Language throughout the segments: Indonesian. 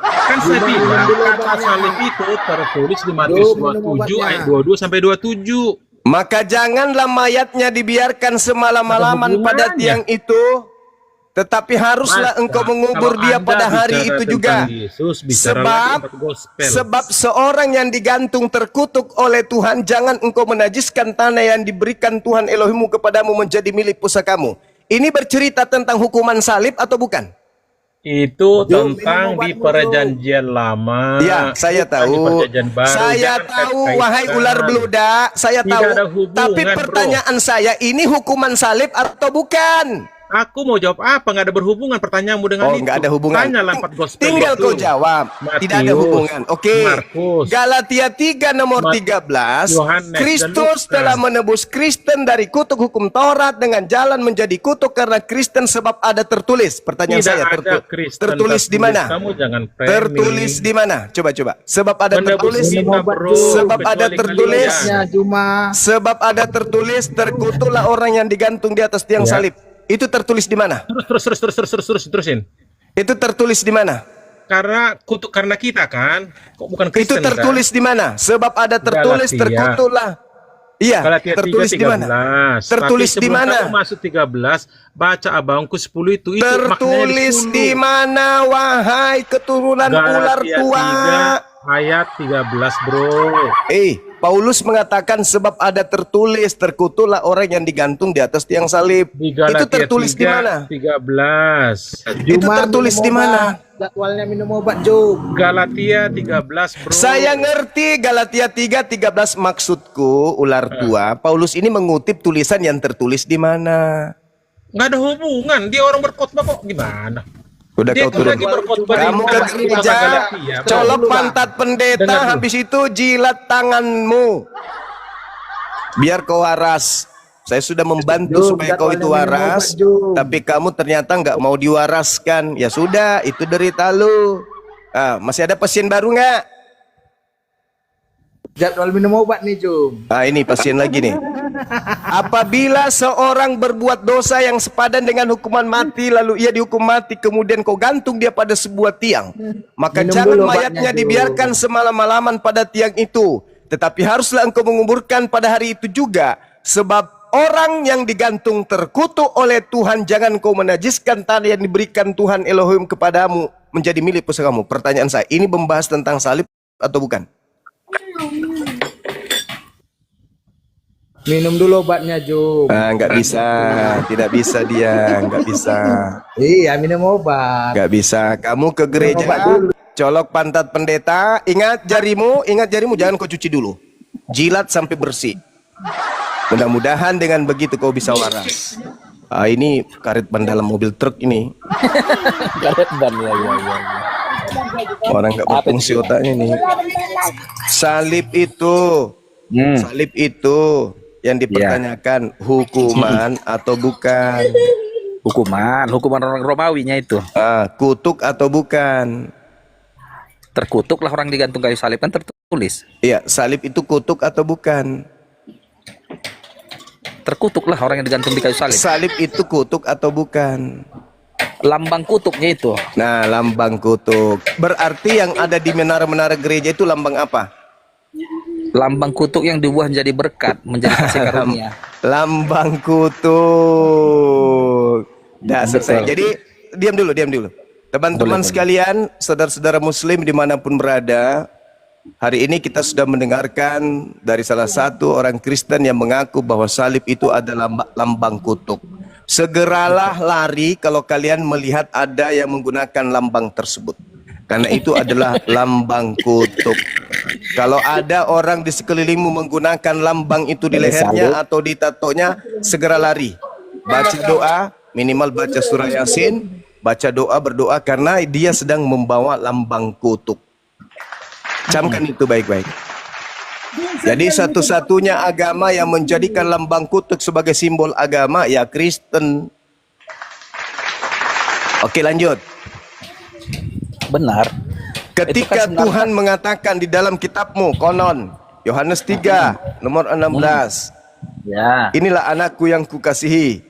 Kan saya bilang kata salib itu tertulis di Matius 27 ayat 22 sampai 27. Maka janganlah mayatnya dibiarkan semalam-malaman pada tiang itu, tetapi haruslah engkau mengubur dia pada hari itu juga. Sebab seorang yang digantung terkutuk oleh Tuhan, jangan engkau menajiskan tanah yang diberikan Tuhan Elohimmu kepadamu menjadi milik pusakamu. Ini bercerita tentang hukuman salib atau bukan? Itu tentang di perjanjian lama. Ya, saya tahu. Saya tahu, wahai ular beludak, saya tahu. Tapi pertanyaan saya, ini hukuman salib atau bukan? Aku mau jawab apa? Nggak ada berhubungan pertanyaanmu dengan itu. Nggak ada hubungan. Tanyalah 4 gospel Tinggal itu. kau jawab. Matius, tidak ada hubungan. Oke. Markus, Galatia 3 nomor 13. Yohanes, Kristus telah menebus Kristen dari kutuk hukum Taurat dengan jalan menjadi kutuk karena Kristen sebab ada tertulis. Pertanyaan tidak saya, ada Kristen tertulis di mana? Kamu jangan framing. Tertulis di mana? Coba. Sebab ada tertulis. Sebab ada tertulis. Sebab ada tertulis terkutuklah orang yang digantung di atas tiang salib. Itu tertulis di mana? Terusin. Itu tertulis di mana? Karena kutuk karena kita kan, kok bukan Kristen. Itu tertulis di mana? Sebab ada tertulis terkutuklah. Iya, Galatia tertulis 3, di mana? Tertulis di mana? Masuk 13, baca abangku 10 itu tertulis di mana, wahai keturunan ular tua? 3 ayat 13, bro. Paulus mengatakan sebab ada tertulis terkutuklah orang yang digantung di atas tiang salib. Itu tertulis di mana? 13. Itu tertulis di mana? Jadwalnya minum obat, Jum. Galatia 13, bro. Saya ngerti Galatia 3:13, maksudku ular tua. Paulus ini mengutip tulisan yang tertulis di mana? Nggak ada hubungan. Dia orang berkhotbah kok, gimana? Udah kau turun. Kamu ke gereja, colok pantat pendeta, habis itu jilat tanganmu. Biar kau waras. Saya sudah membantu supaya kau itu waras, tapi kamu ternyata nggak mau diwaraskan. Ya sudah, itu derita lu. Masih ada pasien baru nggak? Jadwal minum obat nih, Jum. Ini pasien lagi nih. Apabila seorang berbuat dosa yang sepadan dengan hukuman mati, lalu ia dihukum mati, kemudian kau gantung dia pada sebuah tiang, maka jangan mayatnya dibiarkan semalam-malaman pada tiang itu, tetapi haruslah engkau menguburkan pada hari itu juga. Sebab orang yang digantung terkutuk oleh Tuhan, jangan kau menajiskan tanah yang diberikan Tuhan Elohim kepadamu menjadi milik pusakamu. Pertanyaan saya, ini membahas tentang salib atau bukan? Minum dulu obatnya, Jum. Nggak bisa, tidak bisa dia, nggak bisa. Iya, minum obat. Nggak bisa. Kamu ke gereja, colok pantat pendeta, ingat jarimu, jangan kau cuci dulu. Jilat sampai bersih. Mudah-mudahan dengan begitu kau bisa waras. Ini karet ban dalam mobil truk ini. Karet ban, ya. Orang nggak berfungsi otaknya nih. Salib itu yang dipertanyakan hukuman atau bukan? Hukuman orang Romawinya itu. Kutuk atau bukan? Terkutuklah orang digantung kayu salib, kan tertulis. Iya, salib itu kutuk atau bukan? Terkutuklah orang yang digantung di kayu salib. Salib itu kutuk atau bukan? Lambang kutuknya itu. Nah, lambang kutuk. Berarti yang ada di menara-menara gereja itu lambang apa? Lambang kutuk yang dibuat menjadi berkat, menjadi kasih karunia. Lambang kutuk. Selesai. Jadi diam dulu. Teman-teman sekalian, saudara-saudara muslim dimanapun berada, hari ini kita sudah mendengarkan dari salah satu orang Kristen yang mengaku bahwa salib itu adalah lambang kutuk. Segeralah lari kalau kalian melihat ada yang menggunakan lambang tersebut, karena itu adalah lambang kutuk. Kalau ada orang di sekelilingmu menggunakan lambang itu di lehernya atau di tatonya, segera lari. Baca doa, minimal baca surah Yasin, baca doa, berdoa, karena dia sedang membawa lambang kutuk. Camkan itu baik-baik. Jadi satu-satunya agama yang menjadikan lambang kutuk sebagai simbol agama, ya Kristen. Oke, lanjut. Benar. Ketika Tuhan mengatakan di dalam kitabmu, konon Yohanes 3 nomor 16, ya, inilah anakku yang kukasihi,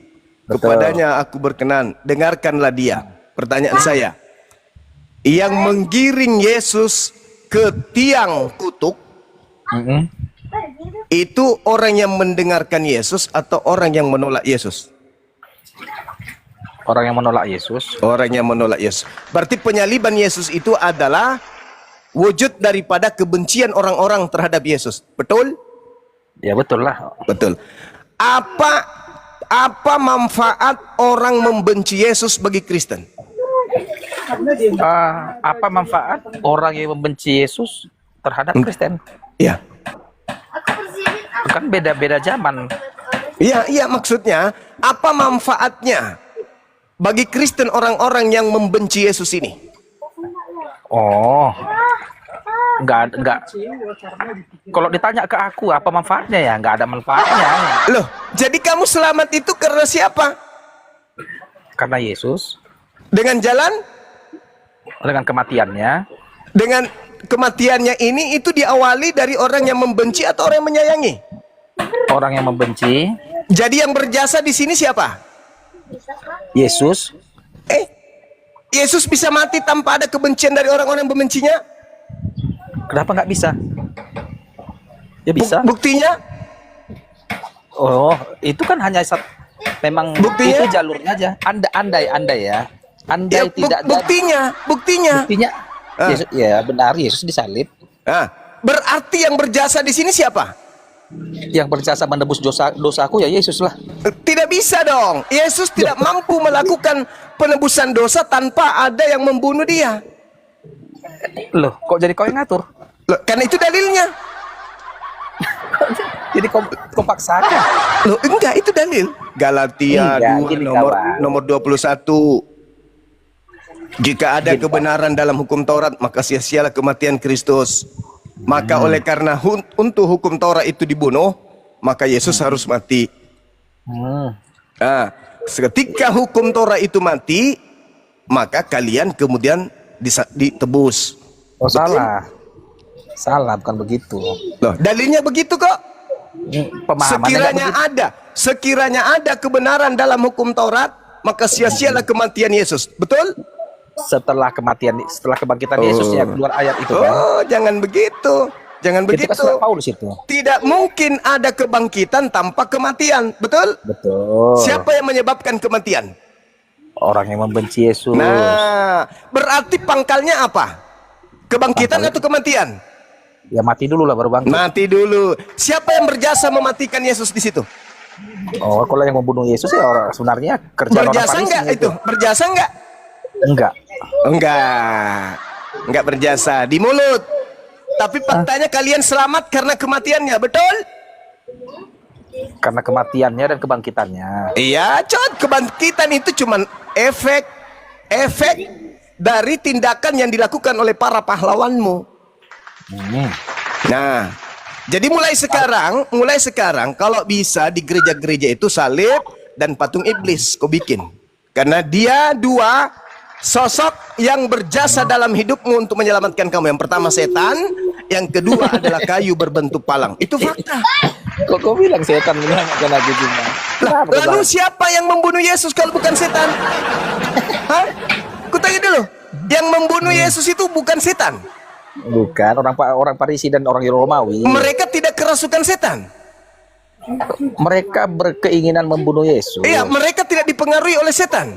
kepadanya aku berkenan, dengarkanlah dia. Pertanyaan saya, yang menggiring Yesus ke tiang kutuk itu orang yang mendengarkan Yesus atau orang yang menolak Yesus? Orang yang menolak Yesus. Orang yang menolak Yesus. Berarti penyaliban Yesus itu adalah wujud daripada kebencian orang-orang terhadap Yesus. Betul? Ya betul lah. Betul. Apa manfaat orang membenci Yesus bagi Kristen? Apa manfaat orang yang membenci Yesus terhadap Kristen? Ya. Kan beda-beda zaman. Iya, maksudnya apa manfaatnya bagi Kristen orang-orang yang membenci Yesus ini? Oh, enggak. Kalau ditanya ke aku apa manfaatnya ya, enggak ada manfaatnya. Loh, jadi kamu selamat itu karena siapa? Karena Yesus. Dengan jalan? Dengan kematiannya. Dengan kematiannya ini itu diawali dari orang yang membenci atau orang yang menyayangi? Orang yang membenci. Jadi yang berjasa di sini siapa? Yesus. Yesus bisa mati tanpa ada kebencian dari orang-orang yang membencinya? Kenapa nggak bisa? Ya bisa. Buktinya? Oh, itu kan hanya memang Buktinya? itu jalurnya aja. Andai ya. Andai Ya, tidak ada. Buktinya. Yesus, ya benar, Yesus disalib. Nah, berarti yang berjasa di sini siapa? Yang berjasa menebus dosaku ya Yesus lah. Tidak bisa dong. Yesus tidak mampu melakukan penebusan dosa tanpa ada yang membunuh dia. Loh, kok jadi kau yang ngatur? Loh, karena itu dalilnya. Jadi kau paksakan. Loh, enggak, itu dalil. Galatia Iya, 2 gini, kawan. nomor 21. Jika ada kebenaran dalam hukum Taurat, maka sia-sialah kematian Kristus. Maka oleh karena untuk hukum Taurat itu dibunuh, maka Yesus harus mati. Nah, ketika hukum Taurat itu mati, maka kalian kemudian ditebus. Oh, salah. Salah, bukan begitu. Loh, dalilnya begitu kok. Pemahamannya Sekiranya ada kebenaran dalam hukum Taurat, maka sia-sialah kematian Yesus. Betul? setelah kebangkitan Yesus ya keluar ayat itu kan. Oh, jangan begitu. Jangan Itu kan begitu. surat Paulus itu. Tidak mungkin ada kebangkitan tanpa kematian. Betul? Betul. Siapa yang menyebabkan kematian? Orang yang membenci Yesus. Nah, berarti pangkalnya apa? Kebangkitan atau kematian? Ya mati dulu lah baru bangkit. Mati dulu. Siapa yang berjasa mematikan Yesus di situ? Oh, kalau yang membunuh Yesus ya orang sebenarnya kerjaan orang Berjasa Farisi enggak itu? Berjasa enggak? Enggak. Enggak berjasa di mulut. Tapi faktanya kalian selamat karena kematiannya, betul? Karena kematiannya dan kebangkitannya. Iya, kebangkitan itu cuman efek dari tindakan yang dilakukan oleh para pahlawanmu. Nah, jadi mulai sekarang kalau bisa di gereja-gereja itu salib dan patung iblis kau bikin. Karena dia dua sosok yang berjasa dalam hidupmu untuk menyelamatkan kamu. Yang pertama setan, yang kedua adalah kayu berbentuk palang. Itu fakta. Kok kau bilang setan menyelamatkan aku juga? Lalu siapa yang membunuh Yesus kalau bukan setan? Hah? Kutanya dulu. Yang membunuh Yesus itu bukan setan. Bukan orang Farisi dan orang Romawi. Mereka tidak kerasukan setan. Mereka berkeinginan membunuh Yesus. Iya, mereka tidak dipengaruhi oleh setan.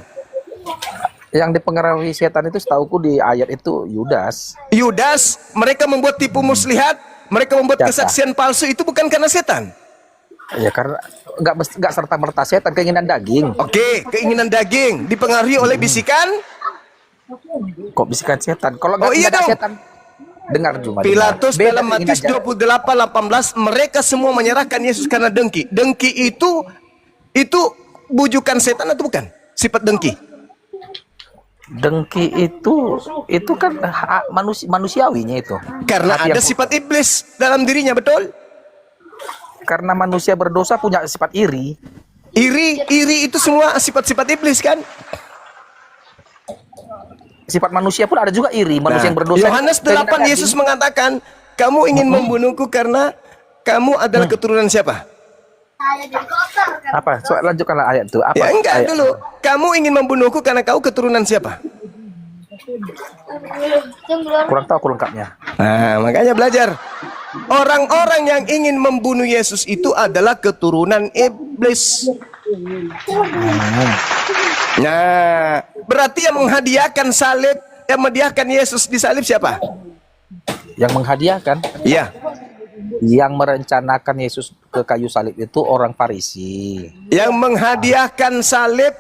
Yang dipengaruhi setan itu setauku di ayat itu Yudas. Mereka membuat tipu muslihat, mereka membuat Jaka. kesaksian palsu itu bukan karena setan. Ya karena enggak serta-merta setan, keinginan daging. Oke, keinginan daging dipengaruhi oleh bisikan. Kok bisikan setan? Kalau Oh, iya ada dong. setan, dengar cuma. Pilatus Beda dalam Matius keinginan 28:18, mereka semua menyerahkan Yesus karena dengki. Dengki itu bujukan setan atau bukan? Sifat dengki. Dengki itu kan manusiawinya itu. Karena Hati ada yang- sifat iblis dalam dirinya, betul? Karena manusia berdosa punya sifat iri. Iri itu semua sifat-sifat iblis kan? Sifat manusia pun ada juga iri. Manusia yang berdosa. Yohanes 8 Yesus mengatakan, kamu ingin membunuhku karena kamu adalah keturunan siapa? Apa? Lanjutkanlah ayat itu. Apa? Ya enggak ayat? dulu. Kamu ingin membunuhku karena kau keturunan siapa? Kurang tahu aku lengkapnya. Nah, makanya belajar. Orang-orang yang ingin membunuh Yesus itu adalah keturunan iblis. Nah, berarti yang menghadiahkan salib, yang menghadiahkan Yesus di salib siapa? Yang menghadiahkan, Iya, yang merencanakan Yesus ke kayu salib itu orang Farisi. yang menghadiahkan salib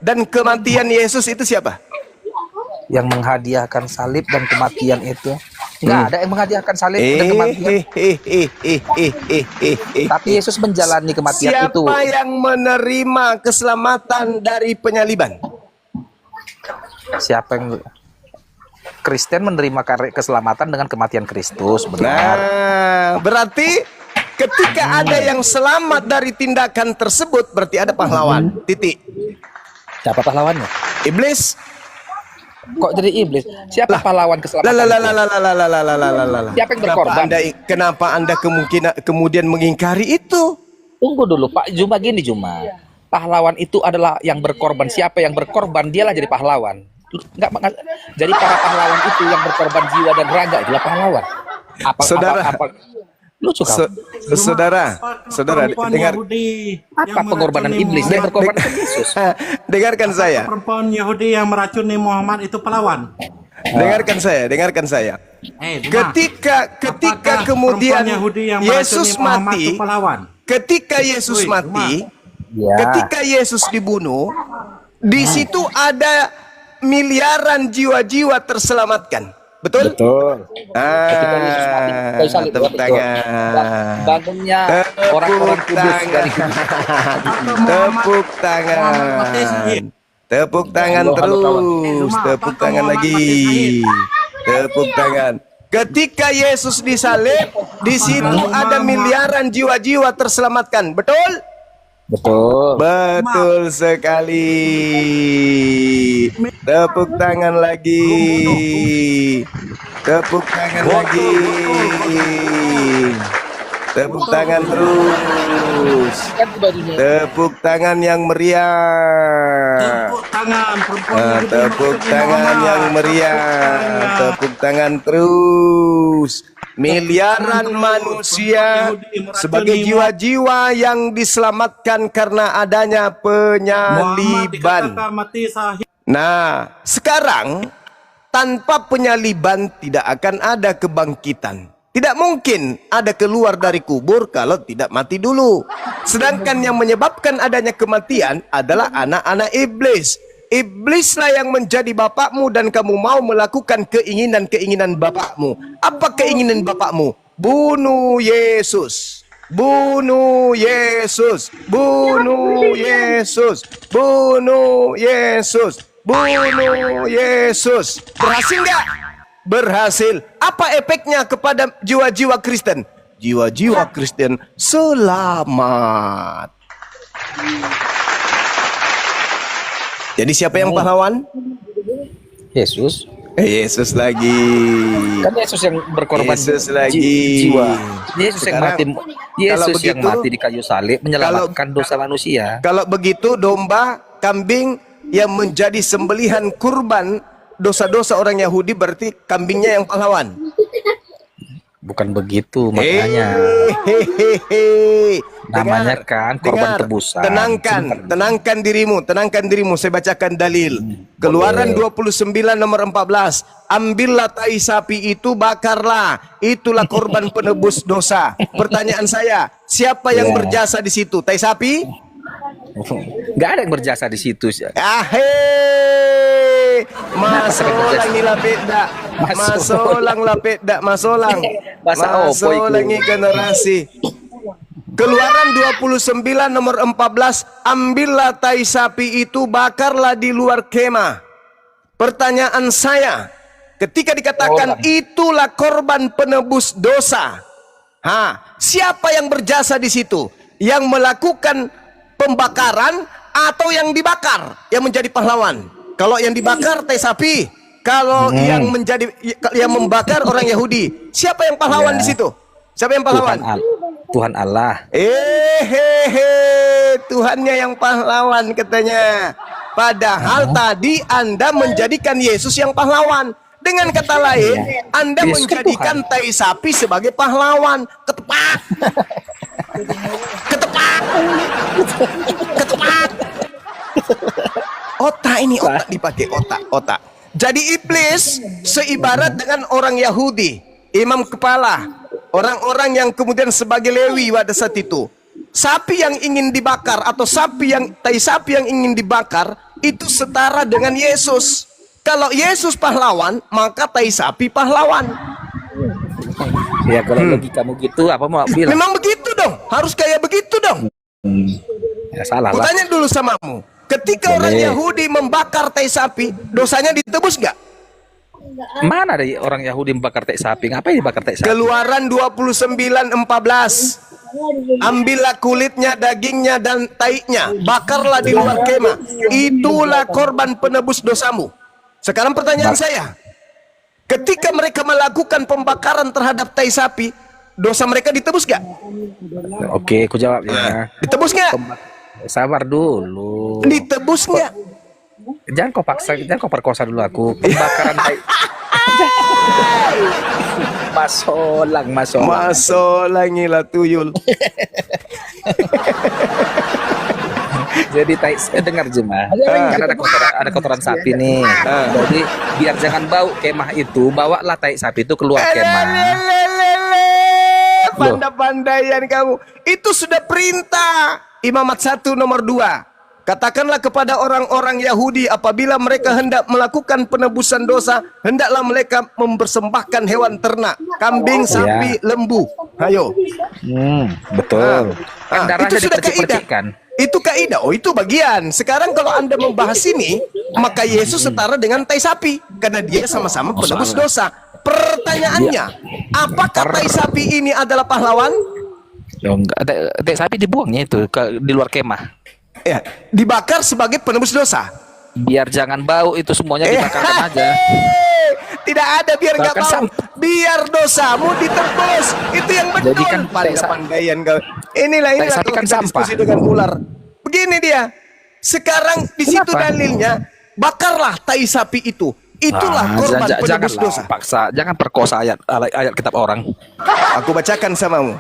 dan kematian Yesus itu siapa? Yang menghadiahkan salib dan kematian itu nggak ada yang menghadiahkan salib dan kematian. Tapi Yesus menjalani kematian itu. Siapa yang menerima keselamatan dari penyaliban? Siapa yang Kristen menerima keselamatan dengan kematian Kristus, benar. Nah, berarti ketika ada yang selamat dari tindakan tersebut, berarti ada pahlawan. Titik. Siapa pahlawannya? Iblis. Kok jadi iblis? Siapa pahlawan keselamatan? Siapa yang berkorban? Kenapa anda kemudian mengingkari itu? Tunggu dulu, Pak Juma, gini Juma. Pahlawan itu adalah yang berkorban. Siapa yang berkorban, dialah jadi pahlawan. Jadi para pahlawan itu yang berkorban jiwa dan raga itulah pahlawan. Lucu kau. Saudara, dengar. Apa pengorbanan iblis? Dia berkorban ke Yesus. Dengarkan saya. Perempuan Yahudi yang meracuni Muhammad itu pahlawan. Dengarkan saya. Ketika kemudian Yesus mati, ketika Yesus mati, ketika Yesus dibunuh, di situ ada miliaran jiwa-jiwa terselamatkan. Betul? Betul. Ketika Yesus mati, kayu salib, tepuk tangan. Bangunnya orang-orang kudus dari Tepuk tangan. Tepuk tangan terus. Tepuk tangan lagi. Tepuk tangan. Ketika Yesus disalib, di situ ada miliaran jiwa-jiwa terselamatkan. Betul? Betul. Betul sekali. Tepuk tangan lagi. Tepuk tangan lagi. Tepuk tangan terus. Tepuk tangan yang meriah. Tepuk tangan perempuan Yahudi Tepuk meracuni tangan yang Muhammad. meriah. Tepuk tangan terus. Miliaran manusia sebagai jiwa-jiwa yang diselamatkan karena adanya Muhammad penyaliban. dikatakan mati sahih. Nah, sekarang tanpa penyaliban tidak akan ada kebangkitan. Tidak mungkin ada keluar dari kubur kalau tidak mati dulu. Sedangkan yang menyebabkan adanya kematian adalah anak-anak iblis. Iblislah yang menjadi bapakmu dan kamu mau melakukan keinginan-keinginan bapakmu. Apa keinginan bapakmu? Bunuh Yesus. Bunuh Yesus. Bunuh Yesus. Bunuh Yesus. Bunuh Yesus. Berhasil nggak? Berhasil. Apa efeknya kepada jiwa-jiwa Kristen? Jiwa-jiwa Kristen selamat. Jadi siapa yang pahlawan? Yesus. Yesus lagi. Kan Yesus yang berkorban Yesus lagi. jiwa. Yesus yang mati. Sekarang, Yesus yang begitu, mati di kayu salib menyelamatkan dosa manusia. Kalau begitu domba, kambing yang menjadi sembelihan kurban dosa-dosa orang Yahudi berarti kambingnya yang pahlawan. Bukan begitu maknanya. Namanya kan korban tebusan. Tenangkan dirimu. Saya bacakan dalil. Keluaran 29 nomor 14. Ambillah tai sapi itu, bakarlah. Itulah korban penebus dosa. Pertanyaan saya, siapa yang berjasa di situ? Tai sapi? Nggak ada yang berjasa di situ. Masolang lapeda. Masolang lapeda. Masolang generasi. Keluaran 29 nomor 14. Ambillah tai sapi itu, bakarlah di luar kemah. Pertanyaan saya, ketika dikatakan itulah korban penebus dosa, siapa yang berjasa di situ? Yang melakukan pembakaran atau yang dibakar yang menjadi pahlawan? Kalau yang dibakar tai sapi, kalau yang membakar orang Yahudi, siapa yang pahlawan di situ? Siapa yang pahlawan? Tuhan Allah. Tuhannya yang pahlawan katanya. Padahal tadi Anda menjadikan Yesus yang pahlawan. Dengan kata lain, Anda Yesus kan menjadikan tai sapi sebagai pahlawan. Ketepak. Ketepak. Ketepak. Otak ini, otak dipakai, otak. Jadi iblis seibarat dengan orang Yahudi, imam kepala, orang-orang yang kemudian sebagai Lewi pada saat itu. Sapi yang ingin dibakar atau tai sapi yang ingin dibakar itu setara dengan Yesus. Kalau Yesus pahlawan, maka tai sapi pahlawan. Ya kalau logikamu gitu, apa mau bilang? Memang begitu dong, harus kayak begitu dong. Ya salah lah. Kutanya dulu samamu, ketika orang Yahudi membakar tai sapi, dosanya ditebus nggak? Mana ada orang Yahudi membakar tai sapi? Ngapain dibakar tai sapi? Keluaran 29:14. Ambillah kulitnya, dagingnya, dan taiknya, bakarlah di luar kemah. Itulah korban penebus dosamu. Sekarang pertanyaan saya, ketika mereka melakukan pembakaran terhadap tai sapi, dosa mereka ditebus gak? Oke, aku jawab ya. Ditebus gak? Sabar dulu. Ditebus gak? Jangan kau paksa, jangan kau perkosa dulu aku. Pembakaran tai. Masolang. Masolang ilah tuyul. Jadi dengar Juma, kan ada kotoran sapi nih. Jadi biar jangan bau kemah itu, bawalah tai sapi itu keluar kemah. Pandai-pandaian kamu. Itu sudah perintah Imamat 1 nomor 2. Katakanlah kepada orang-orang Yahudi, apabila mereka hendak melakukan penebusan dosa, hendaklah mereka mempersembahkan hewan ternak, kambing, sapi, lembu. Ayo. Betul. Kan darahnya itu sudah kaidah. dipercik-percikkan. Itu kaidah. Oh, itu bagian. Sekarang kalau Anda membahas ini, maka Yesus setara dengan tai sapi karena dia sama-sama penebus dosa. Pertanyaannya, apakah tai sapi ini adalah pahlawan? Oh, enggak. Tai sapi dibuangnya itu di luar kemah. Ya, dibakar sebagai penebus dosa. Biar jangan bau, itu semuanya dibakarkan aja. Tidak ada biar nggak bau. Biar dosamu ditebus. Itu yang betul. Jadi kan pandai-pandaian kau. Inilah sapi kalau kan kita sampah. diskusi dengan ular. Begini dia. Sekarang di situ dalilnya, bakarlah tai sapi itu. Itulah korban penebus dosa. Paksa, jangan perkosa ayat kitab orang. Aku bacakan samamu.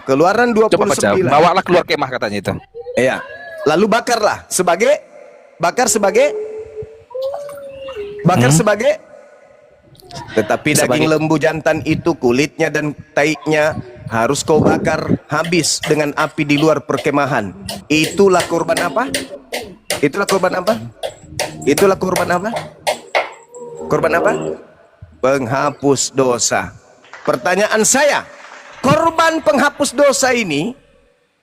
Keluaran Coba baca. 29. Bawalah keluar kemah katanya itu. Iya. Lalu bakar sebagai tetapi daging lembu jantan itu, kulitnya dan taiknya harus kau bakar habis dengan api di luar perkemahan. Itulah korban apa? Korban apa? Penghapus dosa. Pertanyaan saya, korban penghapus dosa ini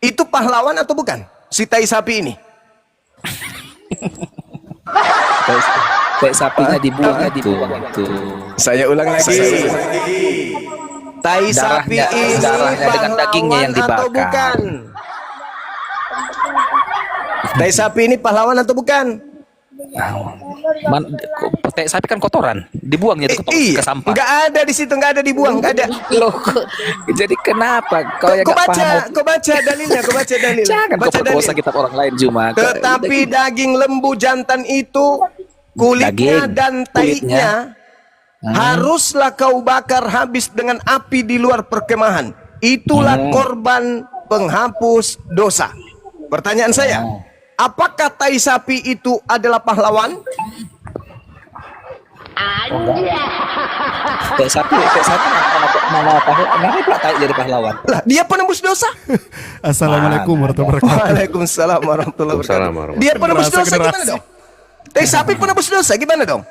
itu pahlawan atau bukan? Si tai sapi ini. Tai sapinya dibuang itu. Saya ulang lagi. Tai sapi ini darahnya dengan dagingnya yang pahlawan atau dibakar. bukan? Tai sapi ini pahlawan atau bukan? Tai sapi kan kotoran, dibuangnya itu ke sampah. Enggak ada di situ, enggak ada dibuang, enggak ada. Loh, jadi kenapa kau yang Kau enggak paham? kau baca dalilnya. Jangan kau Baca perkosa dalil. kitab orang lain Juma. Tetapi daging lembu jantan itu, kulitnya dan taiknya haruslah kau bakar habis dengan api di luar perkemahan. Itulah korban penghapus dosa. Pertanyaan saya, apakah tai sapi itu adalah pahlawan? Tai sapi mana pahlawan? Kenapa tai jadi pahlawan? Lah, dia penembus dosa. Assalamualaikum warahmatullahi wabarakatuh. Waalaikumsalam warahmatullahi wabarakatuh. Dia penembus dosa gimana dong? Tai sapi penebus dosa gimana dong?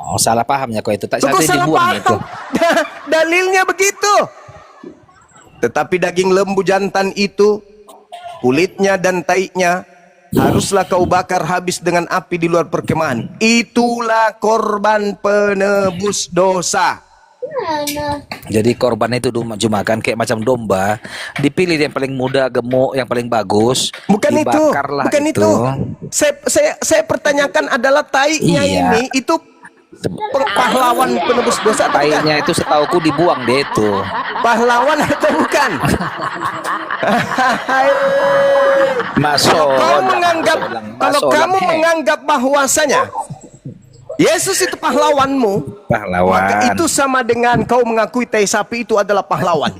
Oh, salah pahamnya kau itu. Tai Kok sapi salah dibuang itu. paham? Dalilnya begitu. Tetapi daging lembu jantan itu, kulitnya dan taiknya haruslah kau bakar habis dengan api di luar perkemahan. Itulah korban penebus dosa. Jadi korban itu cuma kan kayak macam domba, dipilih yang paling muda, gemuk, yang paling bagus. Bukan itu, dibakarlah bukan itu. Saya pertanyakan adalah taiknya Iya. ini itu Pahlawan penebus dosa atau bukan? Taiknya itu setauku dibuang deh itu. Pahlawan atau bukan? Kalau kamu menganggap bahwasanya Yesus itu pahlawanmu, pahlawan, maka itu sama dengan kau mengakui tai sapi itu adalah pahlawan.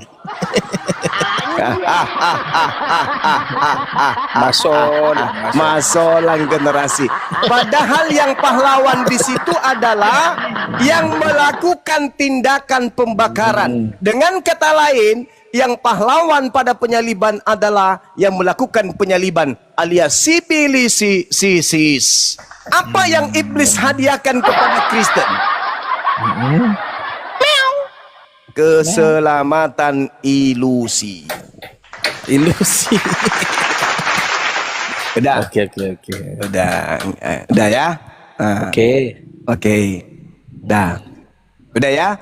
Masolang generasi. Padahal yang pahlawan di situ adalah yang melakukan tindakan pembakaran. Dengan kata lain, yang pahlawan pada penyaliban adalah yang melakukan penyaliban alias sibilisis. Apa yang iblis hadiahkan kepada Kristen? Keselamatan ilusi. Udah. Oke. Udah ya. Oke. Udah ya.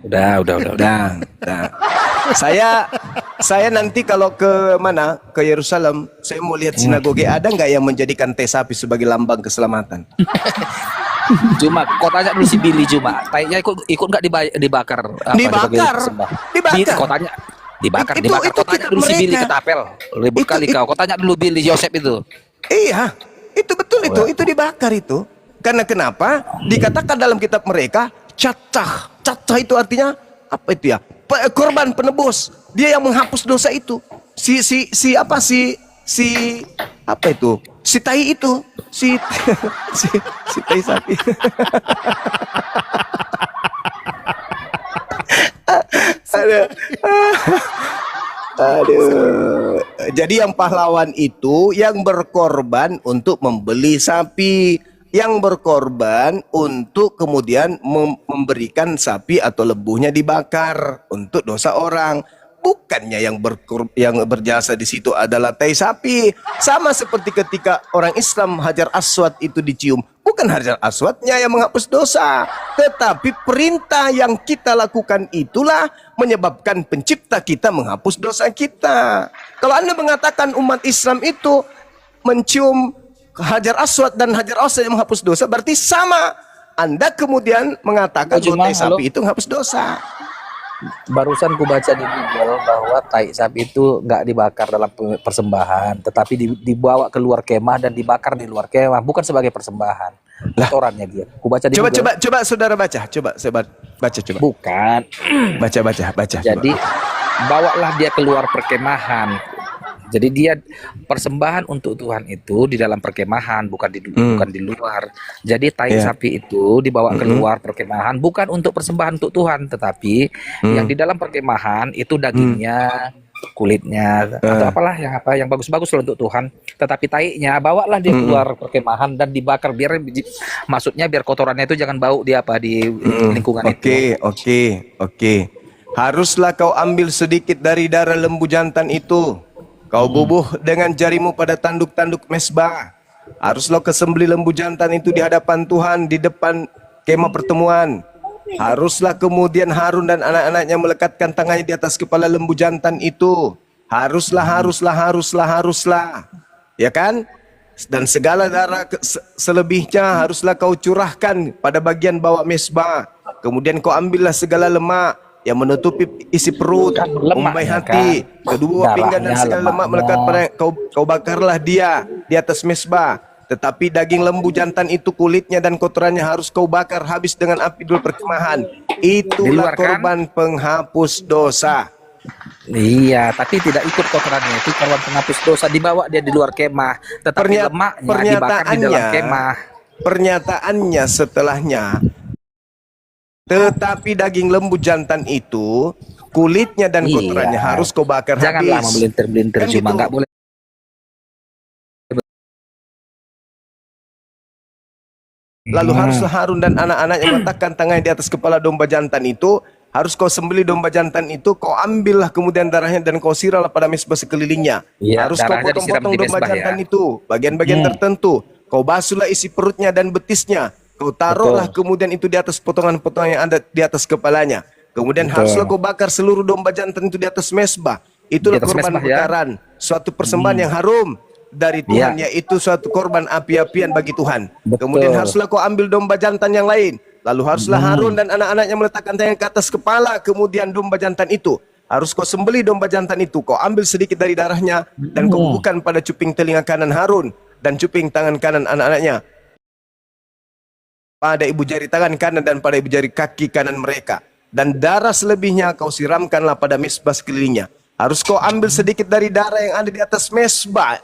Udah. Saya nanti kalau ke mana, ke Yerusalem, saya mau lihat sinagoge. Ada nggak yang menjadikan tai sapi sebagai lambang keselamatan? Cuma kau tanya dulu si Billy Cuma, taiknya ikut nggak dibakar? Dibakar. Kau tanya dibakar. Kau tanya dulu si Billy ketapel. Ribut kali kau. Kau tanya dulu Billy Joseph itu. Iya, itu betul itu dibakar itu. Karena kenapa? Dikatakan dalam kitab mereka, cacah itu artinya apa itu ya? Korban penebus. Dia yang menghapus dosa itu. Si tai itu. Si tai sapi. Aduh. Jadi yang pahlawan itu yang berkorban untuk membeli sapi, yang berkorban untuk kemudian memberikan sapi atau lebuhnya dibakar untuk dosa orang. Bukannya yang berjasa di situ adalah tai sapi. Sama seperti ketika orang Islam Hajar Aswad itu dicium, bukan Hajar Aswadnya yang menghapus dosa, tetapi perintah yang kita lakukan itulah menyebabkan pencipta kita menghapus dosa kita. Kalau Anda mengatakan umat Islam itu mencium Hajar Aswad dan Hajar Aswad yang menghapus dosa, berarti sama. Anda kemudian mengatakan bahwa tai sapi itu menghapus dosa. Barusan ku baca di Google bahwa tai sapi itu nggak dibakar dalam persembahan, tetapi dibawa keluar kemah dan dibakar di luar kemah, bukan sebagai persembahan. Kotorannya dia. Ku baca di Google. Coba saudara baca. Coba coba. Bukan. Baca. Jadi bawalah dia keluar perkemahan. Jadi dia persembahan untuk Tuhan itu di dalam perkemahan, bukan di luar. Jadi tai sapi itu dibawa keluar perkemahan bukan untuk persembahan untuk Tuhan, tetapi yang di dalam perkemahan itu dagingnya, kulitnya atau apalah yang bagus-bagus untuk Tuhan. Tetapi taiknya bawalah dia keluar perkemahan dan dibakar maksudnya biar kotorannya itu jangan bau di lingkungan itu. Oke. Haruslah kau ambil sedikit dari darah lembu jantan itu. Kau bubuh dengan jarimu pada tanduk-tanduk mesbah. Haruslah kesembeli lembu jantan itu di hadapan Tuhan di depan kemah pertemuan. Haruslah kemudian Harun dan anak-anaknya melekatkan tangannya di atas kepala lembu jantan itu. Haruslah. Ya kan? Dan segala darah selebihnya haruslah kau curahkan pada bagian bawah mesbah. Kemudian kau ambillah segala lemak yang menutupi isi perut, umbai hati, kedua pinggang dan segala lemak melekat pada kau bakarlah dia di atas mesbah. Tetapi daging lembu jantan itu, kulitnya dan kotorannya harus kau bakar habis dengan api dulu perkemahan. Itulah korban penghapus dosa. Iya, tapi tidak ikut kotorannya, itu korban penghapus dosa, dibawa dia di luar kemah, tetapi lemaknya dibakar di dalam kemah. Pernyataannya setelahnya, tetapi daging lembu jantan itu, kulitnya dan kotorannya harus kau bakar habis. Janganlah memelintir-melintir, Kan cuma gitu. nggak boleh. Lalu haruslah Harun dan anak-anaknya meletakkan tangannya di atas kepala domba jantan itu. Harus kau sembelih domba jantan itu, kau ambillah kemudian darahnya dan kau sirahlah pada mesbah sekelilingnya. Harus kau potong-potong domba jantan itu, bagian-bagian tertentu. Kau basuhlah isi perutnya dan betisnya. Kau taruhlah kemudian itu di atas potongan-potongan yang ada di atas kepalanya. Kemudian haruslah kau bakar seluruh domba jantan itu di atas mesbah. Itulah korban bakaran, suatu persembahan yang harum dari Tuhan, yaitu suatu korban api-apian bagi Tuhan. Kemudian haruslah kau ambil domba jantan yang lain, Lalu haruslah Harun dan anak-anaknya meletakkan tangan ke atas kepala, kemudian domba jantan itu. Harus kau sembelih domba jantan itu, kau ambil sedikit dari darahnya, dan kau bubuhkan pada cuping telinga kanan Harun, dan cuping tangan kanan anak-anaknya, pada ibu jari tangan kanan dan pada ibu jari kaki kanan mereka. Dan darah selebihnya kau siramkanlah pada mesbah sekelilingnya. Harus kau ambil sedikit dari darah yang ada di atas mesbah,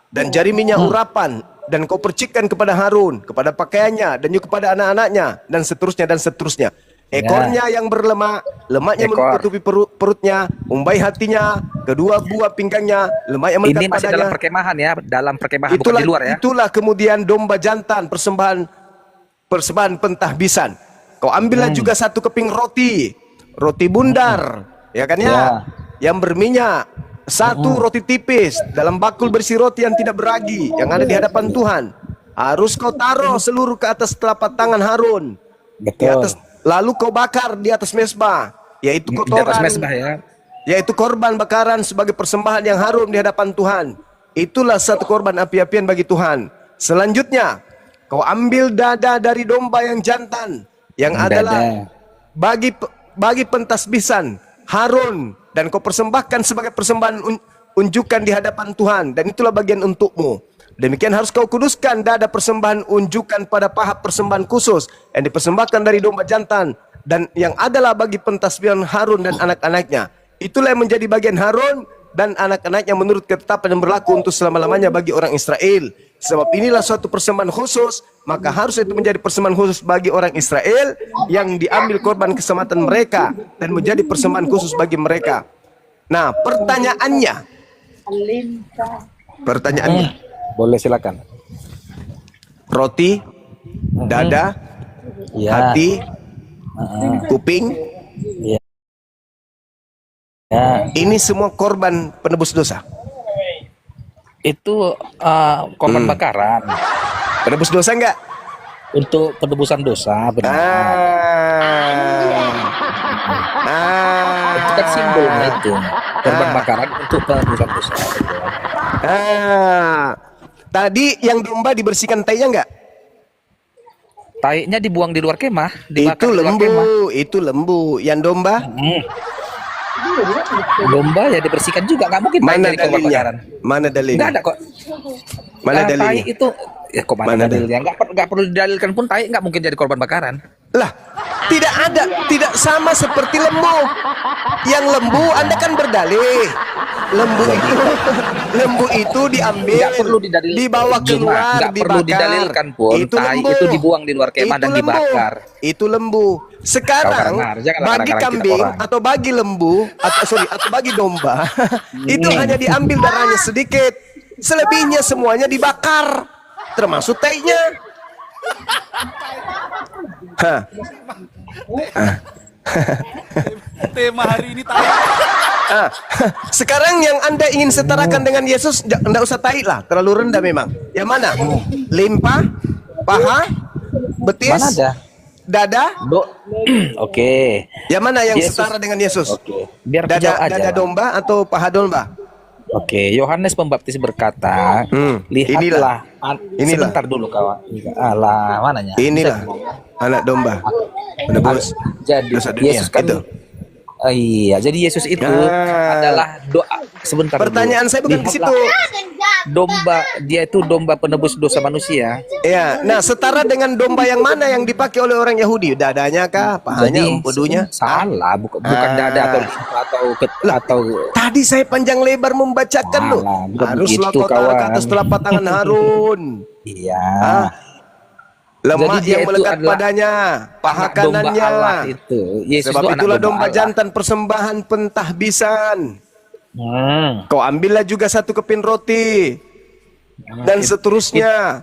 dan jari minyak urapan, dan kau percikkan kepada Harun, kepada pakaiannya, dan juga kepada anak-anaknya, dan seterusnya dan seterusnya. Ekornya yang berlemak, lemaknya menutupi perutnya, umbai hatinya, kedua buah pinggangnya, lemak yang melekat Ini masih padanya. dalam perkemahan ya, dalam perkemahan bukan Itulah, di luar ya. itulah kemudian domba jantan, persembahan pentahbisan. Kau ambillah juga satu keping roti bundar, ya kan ya, yang berminyak. Satu roti tipis dalam bakul berisi roti yang tidak beragi yang ada di hadapan Tuhan. Harus kau taruh seluruh ke atas telapak tangan Harun. Di atas, lalu kau bakar di atas mesbah, yaitu Di atas kotoran, mesbah ya. yaitu korban bakaran sebagai persembahan yang harum di hadapan Tuhan. Itulah satu korban api-apian bagi Tuhan. Selanjutnya, kau ambil dada dari domba yang jantan, yang adalah bagi pentasbisan Harun, dan kau persembahkan sebagai persembahan unjukan di hadapan Tuhan, dan itulah bagian untukmu. Demikian harus kau kuduskan dada persembahan unjukan pada paha persembahan khusus yang dipersembahkan dari domba jantan, dan yang adalah bagi pentasbihan Harun dan anak-anaknya. Itulah yang menjadi bagian Harun dan anak-anaknya menurut ketetapan yang berlaku untuk selama-lamanya bagi orang Israel. Sebab inilah suatu persembahan khusus, maka harus itu menjadi persembahan khusus bagi orang Israel, yang diambil korban keselamatan mereka dan menjadi persembahan khusus bagi mereka. Nah, pertanyaannya, Boleh silakan. roti, dada, hati, kuping, ini semua korban penebus dosa. Itu korban bakaran Penebus dosa enggak? untuk penebusan dosa, benar. Itu kan simbolnya itu. Korban bakaran untuk penebusan dosa. Tadi yang domba dibersihkan tainya enggak? Taiknya dibuang di luar kemah, dibakar Itu di luar lembu, kemah. itu lembu. Yang domba? Domba ya dibersihkan juga, nggak mungkin taik Mana dari korban dalilnya? bakaran. Mana dalilnya? Nggak ada kok. Mana Tai dalilnya? itu ya kok mana Mana dalilnya? Nggak perlu didalilkan pun, tai nggak mungkin jadi korban bakaran. Lah, tidak ada, tidak sama seperti lembu. Yang lembu Anda kan berdalih. Lembu itu diambil, Nggak perlu didalilkan. dibawa keluar, Nggak perlu dibakar. didalilkan pun. Itu Tai lembu. itu dibuang di luar kemah Itu dan lembu. dibakar. Itu lembu. Sekarang Kau janganlah bagi kadang-kadang kita kambing orang. atau bagi lembu atau bagi domba itu hanya diambil darahnya sedikit. Selebihnya semuanya dibakar, termasuk tainya. Hah. Tema hari ini tai. Sekarang yang Anda ingin setarakan dengan Yesus, enggak usah tai lah, terlalu rendah memang. Yang mana? Limpa, paha, betis, Mana ada? dada. Oke. Yang mana yang Yesus. setara dengan Yesus? Oke. Biar Dada, kejauh aja. dada domba atau paha domba? Oke, Yohanes Pembaptis berkata, lihatlah, Inilah. sebentar dulu kawan. Alah, mananya? Inilah anak domba penebus Jadi dosa dunia. Yesus kan, Itu. iya, jadi Yesus itu adalah doa. Sebentar Pertanyaan dulu. saya bukan ke situ. Domba, dia itu domba penebus dosa manusia. Ya, nah setara dengan domba yang mana yang dipakai oleh orang Yahudi? Dadanya kah? Pahanya, empedunya? salah, bukan dada atau Tadi saya panjang lebar membacakan loh. Alah, bukan Haruslah begitu, kau taruh ke kawan. atas telapak tangan Harun. iya. Lemak Jadi dia yang itu melekat adalah padanya, paha anak domba Allah kanannya. itu. Yesus Sebab itu anak itulah domba Allah. jantan persembahan pentahbisan. Kau ambillah juga satu keping roti dan seterusnya.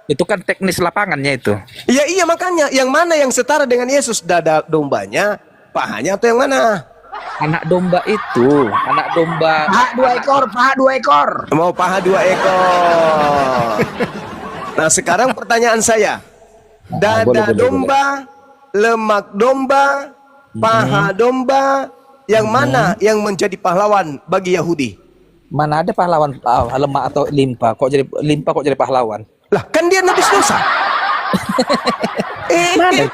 Itu kan teknis lapangannya itu. Iya makanya yang mana yang setara dengan Yesus? Dada dombanya, pahanya atau yang mana? Anak domba itu, anak domba. Paha dua ekor. Mau paha 2 ekor. Nah sekarang pertanyaan saya, dada boleh. domba, lemak domba, paha domba, yang mana yang menjadi pahlawan bagi Yahudi? Mana ada pahlawan lemak atau limpa? Kok jadi pahlawan? Lah kan dia nebus dosa. Mana?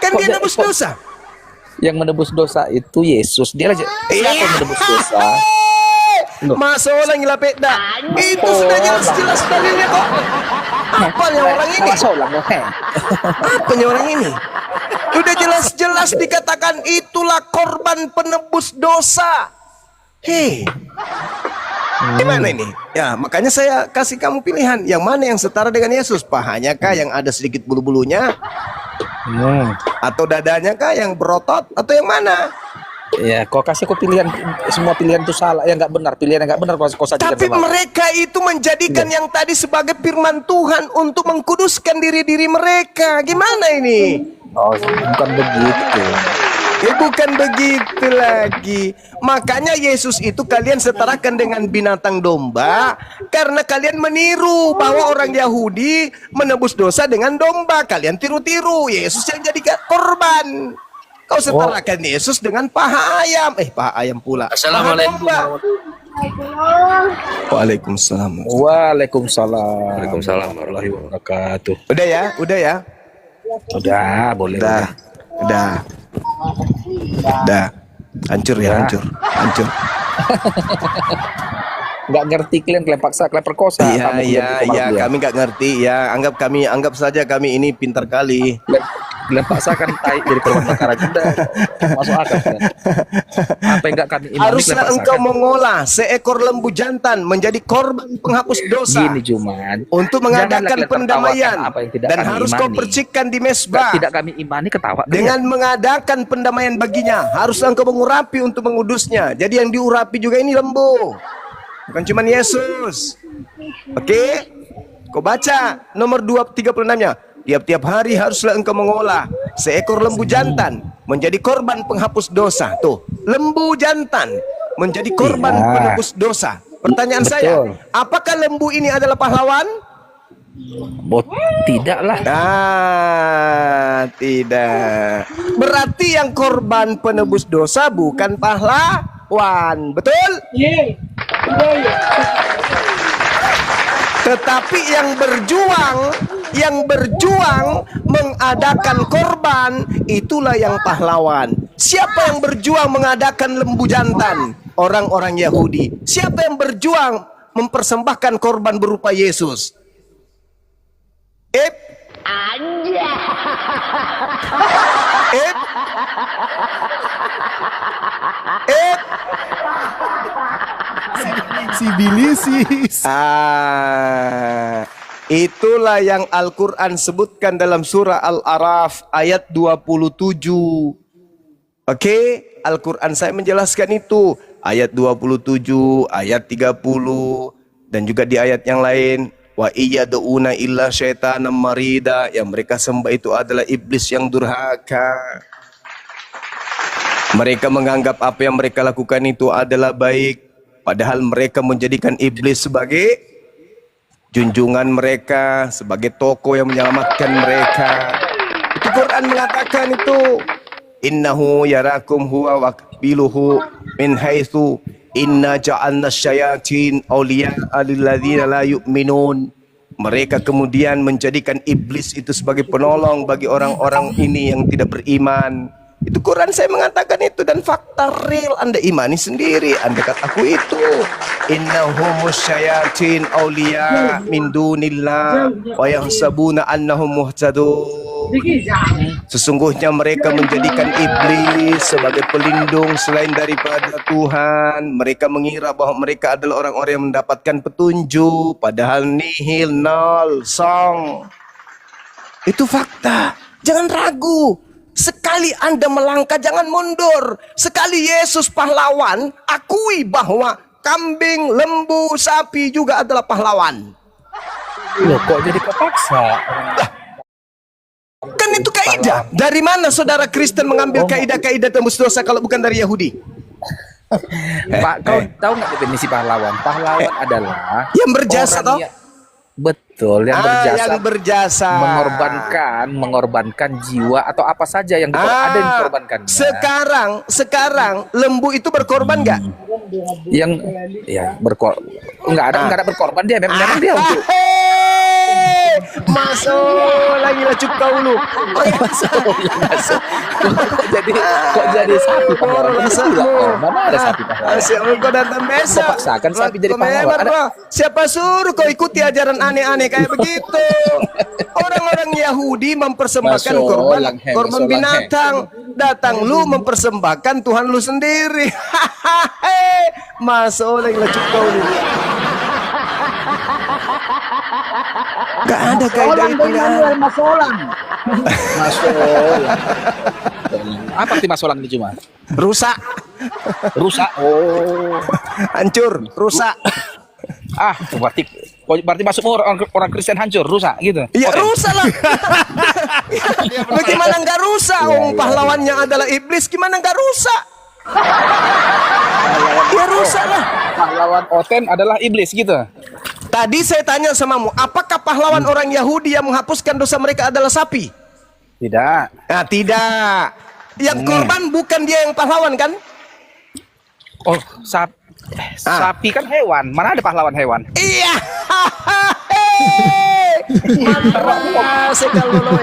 Kan dia nebus dosa. Yang menebus dosa itu Yesus. Dia aja siapa yang menebus dosa? Loh. Masa orang ngilapet dah. Itu sudah jelas-jelas dalilnya kok. Apanya orang ini? Apanya orang ini? Sudah jelas-jelas dikatakan itulah korban penebus dosa. Hei. Gimana ini? Ya, makanya saya kasih kamu pilihan. Yang mana yang setara dengan Yesus? Pahanya kah yang ada sedikit bulu-bulunya? Atau dadanya kah yang berotot? Atau yang mana? Ya, kau kasih pilihan, semua pilihan itu salah, yang nggak benar, pilihan yang nggak benar kau sajikan. Tapi mereka itu menjadikan yang tadi sebagai firman Tuhan untuk mengkuduskan diri-diri mereka. Gimana ini? Oh, bukan begitu. Ya bukan begitu lagi. Makanya Yesus itu kalian setarakan dengan binatang domba karena kalian meniru bahwa orang Yahudi menebus dosa dengan domba. Kalian tiru-tiru. Yesus yang jadi korban. Kau setarakan Yesus dengan paha ayam. Paha ayam pula. Assalamualaikum. Waalaikumsalam. Waalaikumsalam. Waalaikumsalam warahmatullahi wabarakatuh. Udah ya, udah ya. Udah, boleh. Udah. Hancur ya, hancur. Nggak ngerti kalian paksa, kalian perkosa. Iya, kami nggak ngerti ya. Anggap saja kami ini pintar kali. Kalian paksakan tai dari korban perkara juga. Masuk akal kan? Apa yang nggak kami imani? Haruslah engkau mengolah seekor lembu jantan menjadi korban penghapus dosa. Gini Juman, untuk mengadakan pendamaian dan harus kau imani. percikkan di mesbah. Tidak kami imani ketawa. Dengan mengadakan pendamaian baginya, haruslah engkau mengurapi untuk mengudusnya. Jadi yang diurapi juga ini lembu. Bukan cuma Yesus. Oke? Kau baca nomor 236-nya. Tiap-tiap hari haruslah engkau mengolah seekor lembu jantan menjadi korban penghapus dosa. Tuh, lembu jantan menjadi korban penebus dosa. Pertanyaan saya, apakah lembu ini adalah pahlawan? Tidaklah. Tidak. Berarti yang korban penebus dosa bukan pahlawan. Betul? Tetapi yang berjuang mengadakan korban, itulah yang pahlawan. Siapa yang berjuang mengadakan lembu jantan? Orang-orang Yahudi. Siapa yang berjuang mempersembahkan korban berupa Yesus? Sibilisis. Itulah yang Al-Quran sebutkan dalam surah Al-A'raf ayat 27. Oke, Al-Quran saya menjelaskan itu. Ayat 27, ayat 30, dan juga di ayat yang lain. Wa iyyaduuna illa syaitanam marida. Yang mereka sembah itu adalah iblis yang durhaka. Mereka menganggap apa yang mereka lakukan itu adalah baik. Padahal mereka menjadikan iblis sebagai junjungan mereka, sebagai tokoh yang menyelamatkan mereka. Itu Quran mengatakan itu. Innahu yarakum huwa wa qabiluhu min haitsu inna ja'alna syayatin awliya'a lilladzina la yu'minun. Mereka kemudian menjadikan iblis itu sebagai penolong bagi orang-orang ini yang tidak beriman. Itu Quran saya mengatakan itu, dan fakta real Anda imani sendiri. Anda kataku itu. Innahumus syayatin awliya min dunillah wa yahsabuna annahum muhtadun. Sesungguhnya mereka menjadikan iblis sebagai pelindung selain daripada Tuhan. Mereka mengira bahwa mereka adalah orang-orang yang mendapatkan petunjuk, padahal nihil, nol, song. Itu fakta. Jangan ragu. Sekali Anda melangkah, jangan mundur. Sekali Yesus pahlawan, akui bahwa kambing, lembu, sapi juga adalah pahlawan. Loh, kok jadi kepaksa? Kan itu kaidah. Dari mana saudara Kristen mengambil kaidah-kaidah tembus dosa kalau bukan dari Yahudi? Pak, kau tahu nggak definisi pahlawan? Pahlawan adalah yang berjasa, toh? Betul, yang berjasa, mengorbankan jiwa atau apa saja yang ada yang dikorbankan. Sekarang lembu itu berkorban nggak? Yang ya nggak ada berkorban, dia memang dia untuk Masuk lagi lah cuk kau lu. Kok jadi sapi pahlawan? Mana ada sapi pahlawan? Asyik kau datang besok. Kau paksakan sapi jadi Kau hebat, pahlawan. bro. Siapa suruh kau ikuti ajaran aneh-aneh kayak begitu? Orang-orang Yahudi mempersembahkan Masuk, korban langhe, korban masuk, langhe. binatang. Datang lu mempersembahkan Tuhan lu sendiri. Masuk lagi lah cuk kau lu. Gak ada kaidah Solang itu, Bang gak ada. Manuel Masolang. Masolang. Apa arti masolang ini cuma? Rusak, Rusak. Oh. hancur, rusak. Ah, berarti masuk orang Kristen hancur, rusak gitu. Iya Oke. rusak lah. Bagaimana nggak rusak? Pahlawannya adalah iblis, gimana nggak rusak? Ya rusak lah. Pahlawan Oten adalah iblis gitu. Tadi saya tanya samamu, apakah pahlawan orang Yahudi yang menghapuskan dosa mereka adalah sapi? Tidak. Nah, tidak. Yang korban bukan dia yang pahlawan kan? Oh, sapi kan hewan. Mana ada pahlawan hewan? Iya. Mantap sekali loh.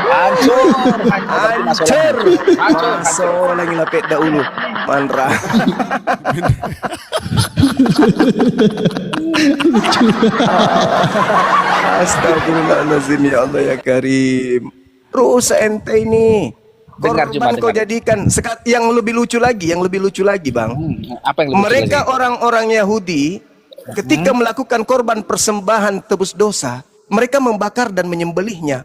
Hancur. Hancur. Masuk lagi lapet dahulu. Mantra. Astagfirullahaladzim, ya Allah ya Karim. Rusak ente ini. Dengar, Korban Cuma, kau dengar. jadikan. Yang lebih lucu lagi Bang. Apa yang lebih Mereka lucu lagi? orang-orang Yahudi ketika melakukan korban persembahan tebus dosa, mereka membakar dan menyembelihnya,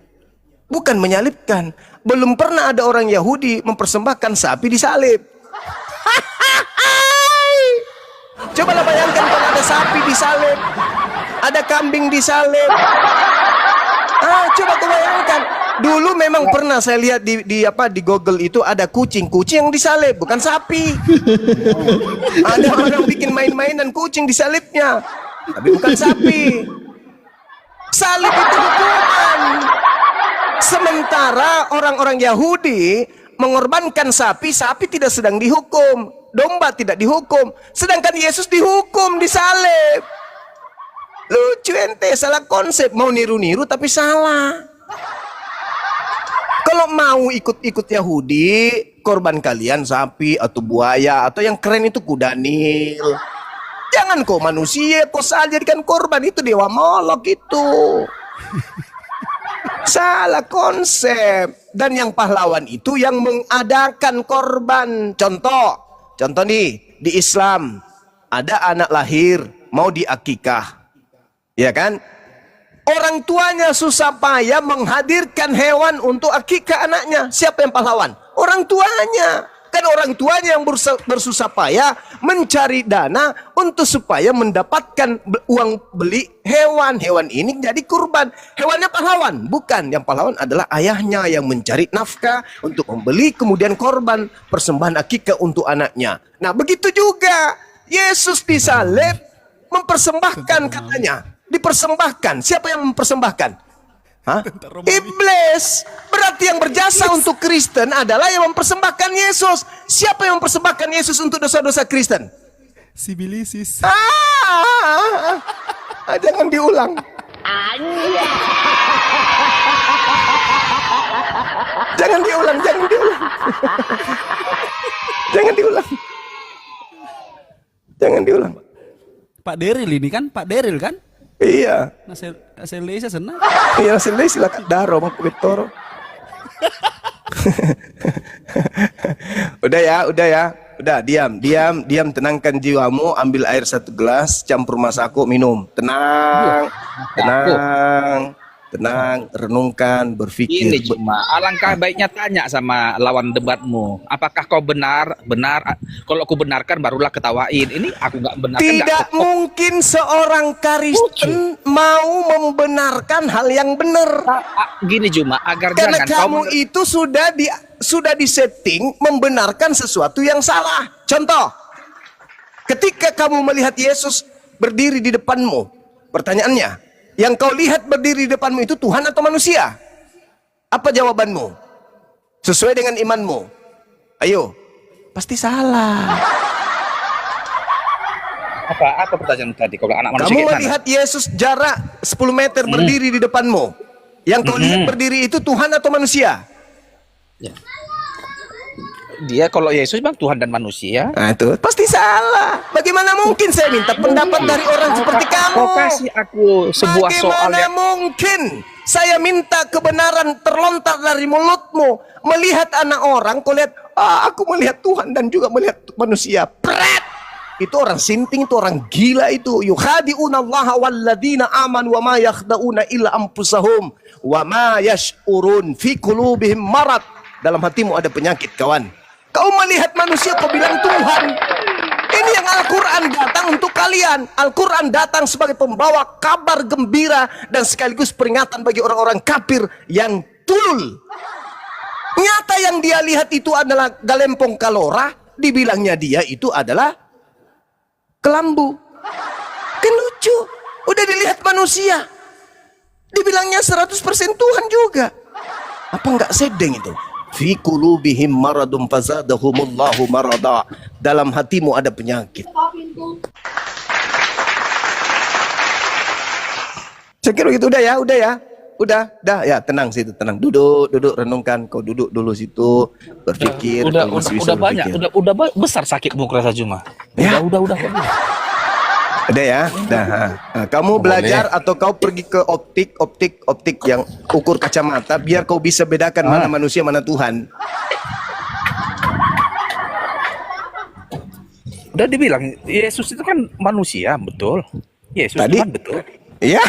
bukan menyalibkan. Belum pernah ada orang Yahudi mempersembahkan sapi disalib. Cobalah bayangkan kalau ada sapi disalib, ada kambing disalib. Coba kau bayangkan. Dulu memang pernah saya lihat di Google itu ada kucing yang disalib, bukan sapi. Ada orang bikin main-mainan kucing disalibnya, tapi bukan sapi. Salib itu hukuman. Sementara orang-orang Yahudi mengorbankan sapi tidak sedang dihukum, domba tidak dihukum, sedangkan Yesus dihukum, disalib. Lucu ente, salah konsep, mau niru-niru tapi salah. Kalau mau ikut-ikut Yahudi, korban kalian sapi atau buaya, atau yang keren itu kuda Nil. Jangan kau manusia, kau saja jadikan korban, itu dewa Molok itu. Salah konsep. Dan yang pahlawan itu yang mengadakan korban. Contoh nih, di Islam ada anak lahir mau diakikah, ya kan? Orang tuanya susah payah menghadirkan hewan untuk akikah anaknya. Siapa yang pahlawan? Orang tuanya. Kan orang tuanya yang bersusah payah mencari dana untuk supaya mendapatkan uang beli hewan. Hewan ini jadi kurban. Hewannya pahlawan? Bukan. Yang pahlawan adalah ayahnya yang mencari nafkah untuk membeli kemudian korban persembahan akikah untuk anaknya. Nah, begitu juga Yesus disalib mempersembahkan katanya. Dipersembahkan. Siapa yang mempersembahkan? Iblis. Berarti yang berjasa untuk Kristen adalah yang mempersembahkan Yesus. Siapa yang mempersembahkan Yesus untuk dosa-dosa Kristen? Sibilisis. Jangan diulang. Jangan diulang. Jangan diulang. Pak Deril ini kan? Pak Deril kan? Iya. Nasir Leisa senang. Iya, silakan daro mau Betoro. Udah ya. Udah, diam, tenangkan jiwamu, ambil air 1 gelas, campur masaku, minum. Tenang, renungkan, berpikir. Ini cuma alangkah baiknya tanya sama lawan debatmu, apakah kau benar? Kalau aku benarkan barulah ketawain. Ini aku nggak benarkan. Tidak mungkin seorang Kristen mau membenarkan hal yang benar. Gini cuma agar Karena jangan kamu itu sudah disetting membenarkan sesuatu yang salah. Contoh, ketika kamu melihat Yesus berdiri di depanmu, pertanyaannya, yang kau lihat berdiri di depanmu itu Tuhan atau manusia? Apa jawabanmu? Sesuai dengan imanmu. Ayo, pasti salah. Apa pertanyaan tadi? Kalau anak manusia Kamu kayak mana? melihat Yesus jarak 10 meter berdiri di depanmu. Yang kau lihat berdiri itu Tuhan atau manusia? Dia kalau Yesus bang Tuhan dan manusia. Nah itu pasti salah. Bagaimana mungkin saya minta pendapat dari orang seperti kamu? Kau kasih aku sebuah soal Bagaimana yang mungkin saya minta kebenaran terlontar dari mulutmu? Melihat anak orang, kau lihat, aku melihat Tuhan dan juga melihat manusia. Pret! Itu orang sinting, itu orang gila itu. Yukhadi'una allaha walladzina amanu wa ma yakhda'una illa anfusahum wa ma yash'urun fi qulubihim marad. Dalam hatimu ada penyakit, kawan. Kau melihat manusia, kau bilang Tuhan. Ini yang Al-Quran datang untuk kalian. Al-Quran datang sebagai pembawa kabar gembira dan sekaligus peringatan bagi orang-orang kafir yang tulul. Nyata yang dia lihat itu adalah galempong kalora, dibilangnya dia itu adalah kelambu. Kan lucu. Udah dilihat manusia, dibilangnya 100% Tuhan juga. Apa enggak sedeng itu? Fi qulubihim maradun fazadahumullahu marada. Dalam hatimu ada penyakit. Saya kira gitu, udah ya. Udah, ya, tenang situ, tenang. Duduk, renungkan. Kau duduk dulu situ, berpikir. udah kau masih bisa banyak, berpikir. udah besar sakitmu kerasa cuma. Ya. Udah. Udah ya, dah. Kamu belajar atau kau pergi ke optik yang ukur kacamata biar kau bisa bedakan mana manusia mana Tuhan. Udah dibilang Yesus itu kan manusia, betul. Yesus Tadi? Tuhan, betul. Iya.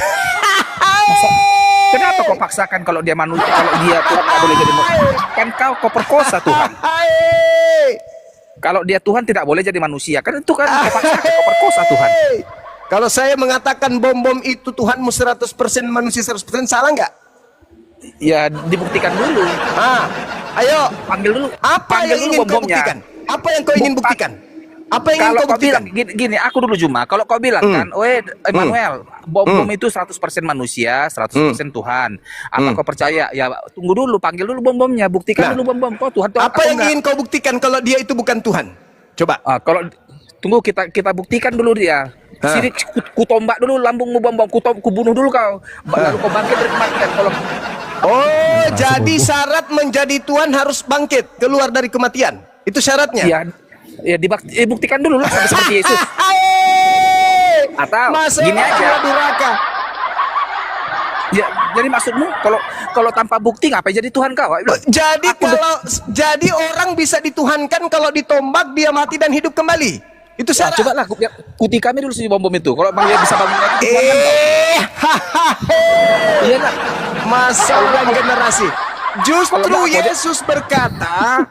Kenapa kau paksakan kalau dia manusia, kalau dia Tuhan nggak boleh jadi manusia? Kan kau perkosa Tuhan. Kalau dia Tuhan tidak boleh jadi manusia, kan itu kan kau paksakan, kau perkosa Tuhan. Kalau saya mengatakan bom itu Tuhanmu 100%, manusia 100%, salah nggak? Ya dibuktikan dulu. Ayo, Panggil dulu. apa Panggil yang dulu ingin kau bom-bomnya. buktikan? Apa yang kau ingin buktikan? Apa yang ingin Kalau kau kau buktikan? bilang gini, aku dulu Juma. Kalau kau bilang kan, Emmanuel, bom itu 100% manusia, 100% Tuhan. Apa kau percaya? Ya tunggu dulu, panggil dulu bom-bomnya, buktikan dulu bom-bom. Kau Tuhan tuh Apa yang ingin kau buktikan kalau dia itu bukan Tuhan? Coba. Kalau tunggu kita buktikan dulu dia. Sini kutombak dulu lambungmu bom-bom, kubunuh dulu kau. Lalu kau bangkit dari kematian. Kalau Jadi syarat menjadi Tuhan harus bangkit, keluar dari kematian. Itu syaratnya. ya dibuktikan dulu lah sama seperti Yesus. Atau gini aja. Duraka. Ya, jadi maksudmu kalau tanpa bukti ngapain jadi Tuhan kau? Jadi orang bisa dituhankan kalau ditombak dia mati dan hidup kembali. Itu syarat. Coba lah kuti kami dulu si bom-bom itu. Kalau dia bisa bangun lagi Tuhan kan kau. Iya lah. Masa ulang generasi. Justru Yesus berkata,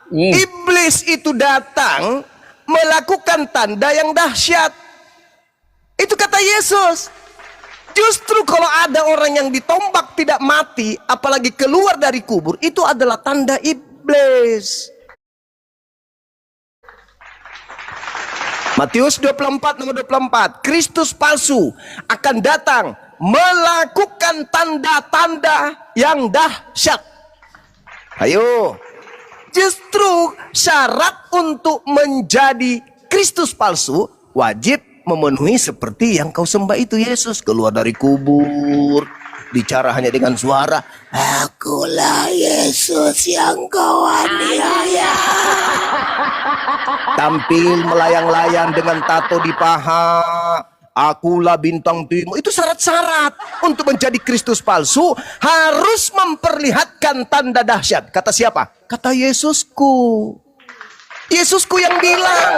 iblis itu datang melakukan tanda yang dahsyat. Itu kata Yesus. Justru kalau ada orang yang ditombak tidak mati, apalagi keluar dari kubur, itu adalah tanda iblis. Matius 24 nomor 24, Kristus palsu akan datang melakukan tanda-tanda yang dahsyat. Ayo, justru syarat untuk menjadi Kristus palsu wajib memenuhi seperti yang kau sembah itu Yesus. Keluar dari kubur, bicara hanya dengan suara, akulah Yesus yang kau aniaya. Tampil melayang-layang dengan tato di paha, akulah bintang timur. Itu syarat-syarat untuk menjadi Kristus palsu, harus memperlihatkan tanda dahsyat. Kata siapa? Kata Yesusku. Yesusku yang bilang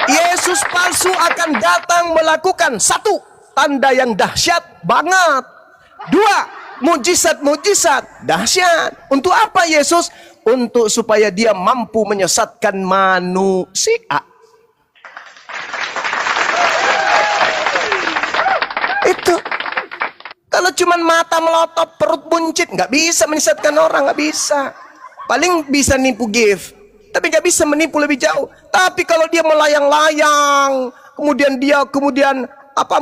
Yesus palsu akan datang melakukan satu, tanda yang dahsyat banget. Dua, mujizat-mujizat dahsyat. Untuk apa Yesus? Untuk supaya dia mampu menyesatkan manusia. Itu. Kalau cuma mata melotot, perut buncit, nggak bisa menyesatkan orang, nggak bisa. Paling bisa nipu gift, tapi nggak bisa menipu lebih jauh. Tapi kalau dia melayang-layang, kemudian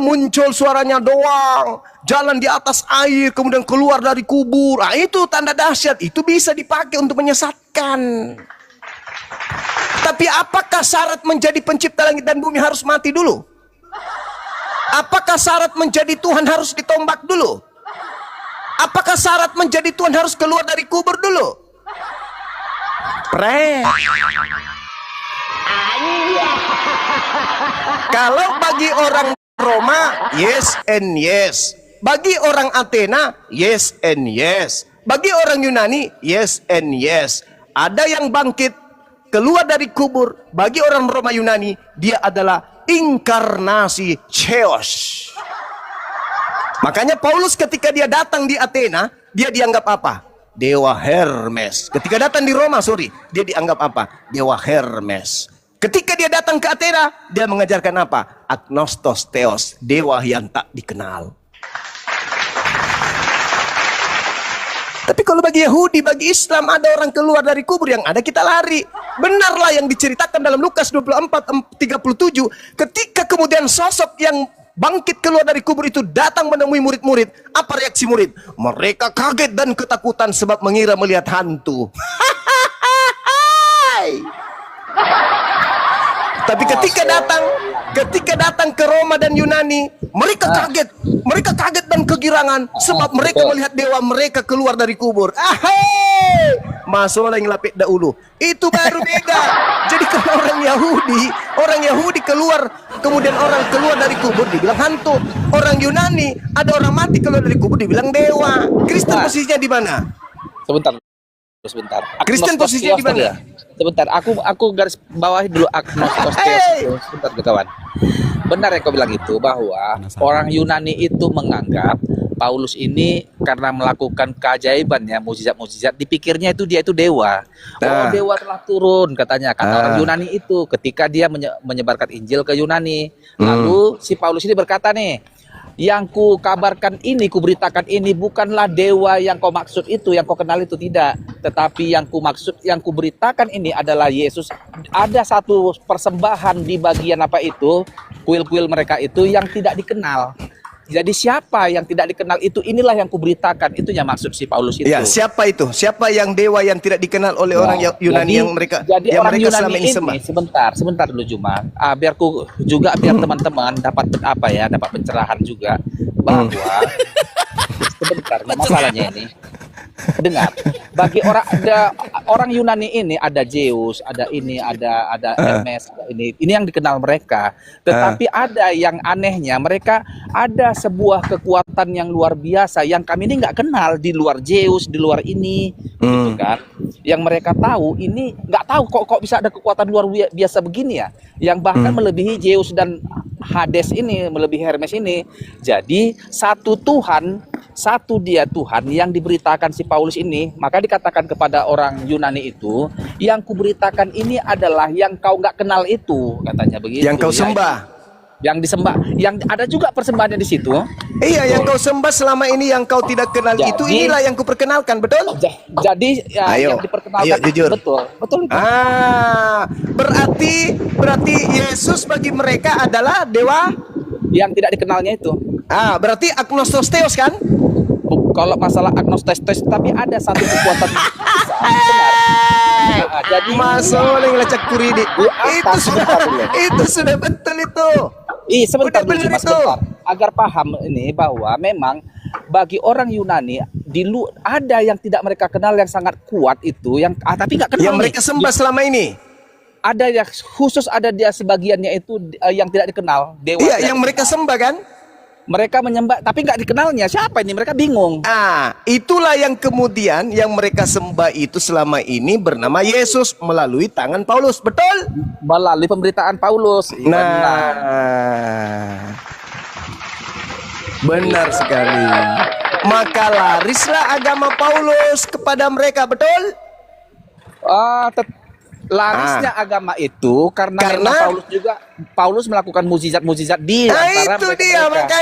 muncul suaranya doang, jalan di atas air, kemudian keluar dari kubur, itu tanda dahsyat, itu bisa dipakai untuk menyesatkan. Tapi Tapi apakah syarat menjadi pencipta langit dan bumi harus mati dulu? Apakah syarat menjadi Tuhan harus ditombak dulu? Apakah syarat menjadi Tuhan harus keluar dari kubur dulu? Kalau bagi orang Roma, yes and yes. Bagi orang Athena, yes and yes. Bagi orang Yunani, yes and yes. Ada yang bangkit keluar dari kubur. Bagi orang Roma Yunani, dia adalah inkarnasi Theos. Makanya Paulus ketika dia datang di Athena, dia dianggap apa? Dewa Hermes. Ketika datang di Roma, dia dianggap apa? Dewa Hermes. Ketika dia datang ke Athena, dia mengajarkan apa? Agnostos Theos, dewa yang tak dikenal. Tapi kalau bagi Yahudi, bagi Islam, ada orang keluar dari kubur, yang ada kita lari. Benarlah yang diceritakan dalam Lukas 24:37, ketika kemudian sosok yang bangkit keluar dari kubur itu datang menemui murid-murid. Apa reaksi murid? Mereka kaget dan ketakutan sebab mengira melihat hantu. Tapi ketika datang ke Roma dan Yunani, mereka kaget dan kegirangan sebab mereka melihat dewa mereka keluar dari kubur. Masuk yang lapik dahulu. Itu baru beda. Jadi kalau orang Yahudi keluar, kemudian orang keluar dari kubur dibilang hantu. Orang Yunani, ada orang mati keluar dari kubur dibilang dewa. Kristen posisinya di mana? Sebentar. Kristen posisinya di mana? Sebentar, aku garis bawahi dulu agnostos theos. Sebentar kawan. Benar yang kau bilang itu, bahwa orang Yunani itu menganggap Paulus ini karena melakukan keajaibannya, mukjizat-mukjizat, dipikirnya itu dia itu dewa. Oh, dewa telah turun katanya, kata orang Yunani itu ketika dia menyebarkan Injil ke Yunani. Lalu si Paulus ini berkata nih, yang ku kabarkan ini, ku beritakan ini bukanlah dewa yang kau maksud itu, yang kau kenal itu, tidak. Tetapi yang ku maksud, yang ku beritakan ini adalah Yesus. Ada satu persembahan di bagian apa itu, kuil-kuil mereka itu yang tidak dikenal. Jadi siapa yang tidak dikenal itu, inilah yang kuberitakan. Itunya maksud si Paulus itu. Ya, siapa itu? Siapa yang dewa yang tidak dikenal oleh orang Yunani yang mereka orang mereka Yunani selama ini sembah? Sebentar dulu Juma. Biar teman-teman dapat pencerahan juga bahwa sebentar, masalahnya ini. Dengar, bagi orang Yunani ini ada Zeus, ada Hermes, ada ini yang dikenal mereka. Tetapi ada yang anehnya, mereka ada sebuah kekuatan yang luar biasa yang kami ini nggak kenal, di luar Zeus, di luar ini, gitu kan? Yang mereka tahu ini nggak tahu kok bisa ada kekuatan luar biasa begini ya, yang bahkan melebihi Zeus dan Hades ini, melebihi Hermes ini. Jadi satu Tuhan yang diberitakan si Paulus ini, maka dikatakan kepada orang Yunani itu, yang kuberitakan ini adalah yang kau nggak kenal itu, katanya begitu. Yang kau sembah. Yang disembah, yang ada juga persembahannya di situ. Iya, yang kau sembah selama ini yang kau tidak kenal itu, inilah yang kuperkenalkan, betul? Jadi yang diperkenalkan, jujur. Betul itu. Berarti Yesus bagi mereka adalah dewa yang tidak dikenalnya itu. Berarti agnostos theos kan? Kalau masalah agnostis, tapi ada satu kekuatan benar. Jadi masalah yang lecak kuridi itu sudah betul itu. Sebentar dulu, sebentar. Agar paham ini bahwa memang bagi orang Yunani ada yang tidak mereka kenal yang sangat kuat itu, yang tapi nggak kenal. Yang mereka sembah selama ini. Ada yang khusus, ada dia sebagiannya itu yang tidak dikenal, dewa. Iya, yang mereka sembah kan? Mereka menyembah tapi nggak dikenalnya siapa ini, mereka bingung. Itulah yang kemudian yang mereka sembah itu selama ini bernama Yesus melalui tangan Paulus, betul? Melalui pemberitaan Paulus. Benar sekali. Maka larislah agama Paulus kepada mereka, betul? Larisnya agama itu karena Paulus melakukan mukjizat-mukjizat di antara itu dia mereka.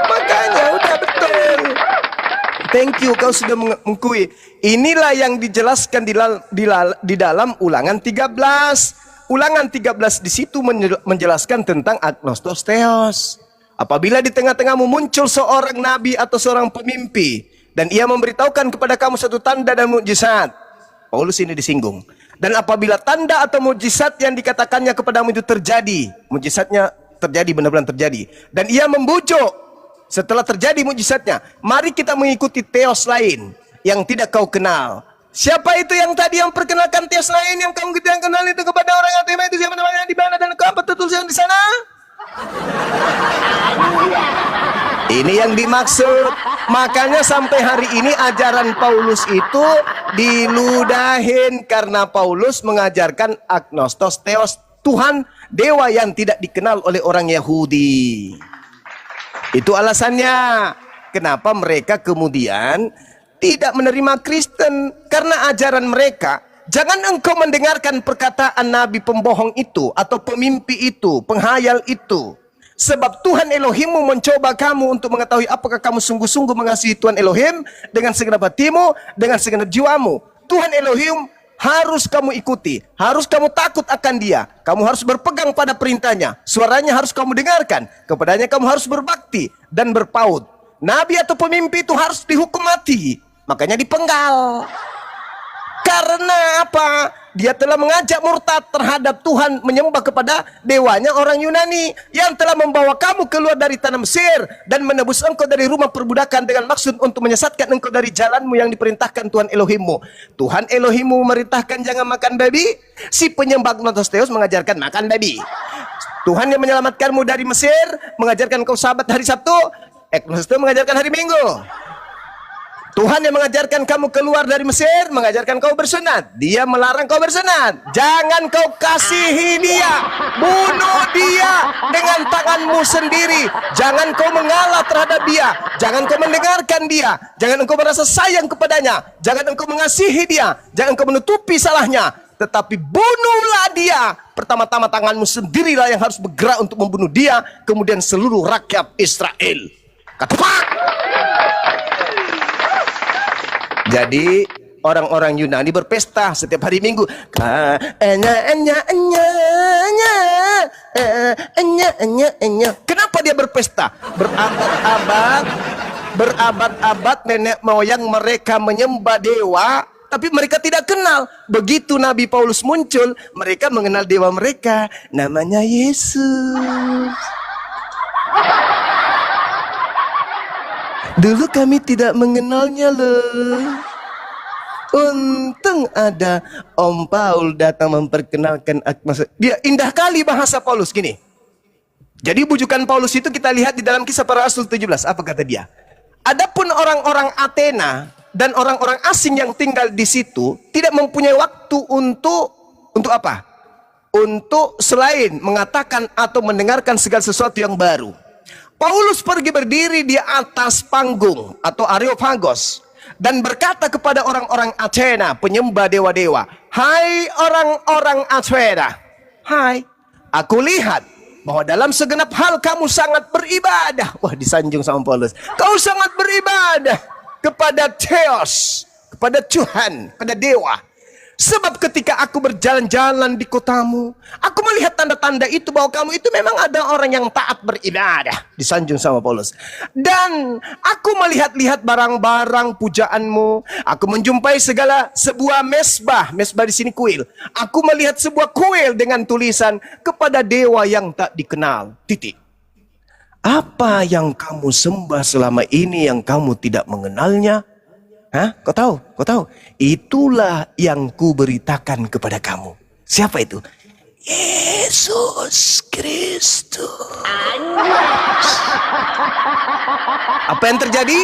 makanya udah betul. Thank you, kau sudah mengakui. Inilah yang dijelaskan di dalam Ulangan 13. Ulangan 13 di situ menjelaskan tentang agnostos theos. Apabila di tengah-tengahmu muncul seorang nabi atau seorang pemimpi dan ia memberitahukan kepada kamu satu tanda dan mukjizat. Paulus ini disinggung. Dan apabila tanda atau mujizat yang dikatakannya kepadamu itu terjadi, mujizatnya terjadi, benar-benar terjadi, dan ia membujuk setelah terjadi mujizatnya, mari kita mengikuti teos lain yang tidak kau kenal. Siapa itu yang tadi yang perkenalkan teos lain yang kamu tidak kenal itu kepada orang yang terima itu? Siapa namanya, di mana, dan apa tertulis yang di sana? Ini yang dimaksud. Makanya sampai hari ini ajaran Paulus itu diludahin karena Paulus mengajarkan agnostos theos, Tuhan dewa yang tidak dikenal oleh orang Yahudi. Itu alasannya kenapa mereka kemudian tidak menerima Kristen, karena ajaran mereka, jangan engkau mendengarkan perkataan nabi pembohong itu atau pemimpi itu, penghayal itu. Sebab Tuhan Elohimmu mencoba kamu untuk mengetahui apakah kamu sungguh-sungguh mengasihi Tuhan Elohim dengan segenap hatimu, dengan segenap jiwamu. Tuhan Elohim harus kamu ikuti, harus kamu takut akan Dia. Kamu harus berpegang pada perintahnya, suaranya harus kamu dengarkan, kepadanya kamu harus berbakti dan berpaut. Nabi atau pemimpi itu harus dihukum mati, makanya dipenggal. Karena apa? Dia telah mengajak murtad terhadap Tuhan, menyembah kepada dewanya orang Yunani yang telah membawa kamu keluar dari tanah Mesir dan menebus engkau dari rumah perbudakan dengan maksud untuk menyesatkan engkau dari jalanmu yang diperintahkan Tuhan Elohimmu. Tuhan Elohimmu memerintahkan jangan makan babi. Si penyembah agnostos theos mengajarkan makan babi. Tuhan yang menyelamatkanmu dari Mesir mengajarkan kau sabat hari Sabtu. Agnostos theos mengajarkan hari Minggu. Tuhan yang mengajarkan kamu keluar dari Mesir mengajarkan kau bersunat. Dia melarang kau bersunat. Jangan kau kasihi dia, bunuh dia dengan tanganmu sendiri. Jangan kau mengalah terhadap dia, jangan kau mendengarkan dia, jangan engkau merasa sayang kepadanya, jangan engkau mengasihi dia, jangan engkau menutupi salahnya, tetapi bunuhlah dia. Pertama-tama tanganmu sendirilah yang harus bergerak untuk membunuh dia, kemudian seluruh rakyat Israel. Ketepak! Jadi orang-orang Yunani berpesta setiap hari Minggu. Kenapa dia berpesta? Berabad-abad nenek moyang mereka menyembah dewa, tapi mereka tidak kenal. Begitu Nabi Paulus muncul, mereka mengenal dewa mereka, namanya Yesus. Dulu kami tidak mengenalnya loh. Untung ada Om Paul datang memperkenalkan agnostos. Dia indah kali bahasa Paulus gini. Jadi bujukan Paulus itu kita lihat di dalam Kisah Para Rasul 17. Apa kata dia? Adapun orang-orang Athena dan orang-orang asing yang tinggal di situ tidak mempunyai waktu untuk apa? Untuk selain mengatakan atau mendengarkan segala sesuatu yang baru. Paulus pergi berdiri di atas panggung atau Areopagos dan berkata kepada orang-orang Athena, penyembah dewa-dewa, hai orang-orang Athena, hai, aku lihat bahwa dalam segenap hal kamu sangat beribadah. Wah, disanjung sama Paulus. Kau sangat beribadah kepada Theos, kepada Tuhan, kepada dewa. Sebab ketika aku berjalan-jalan di kotamu, aku melihat tanda-tanda itu bahwa kamu itu memang ada orang yang taat beribadah. Disanjung sama Paulus. Dan aku melihat-lihat barang-barang pujaanmu. Aku menjumpai sebuah mesbah. Mesbah di sini kuil. Aku melihat sebuah kuil dengan tulisan kepada dewa yang tak dikenal. Titik. Apa yang kamu sembah selama ini yang kamu tidak mengenalnya? Hah? Kau tahu? Kau tahu? Itulah yang ku beritakan kepada kamu. Siapa itu? Yesus Kristus. Apa yang terjadi?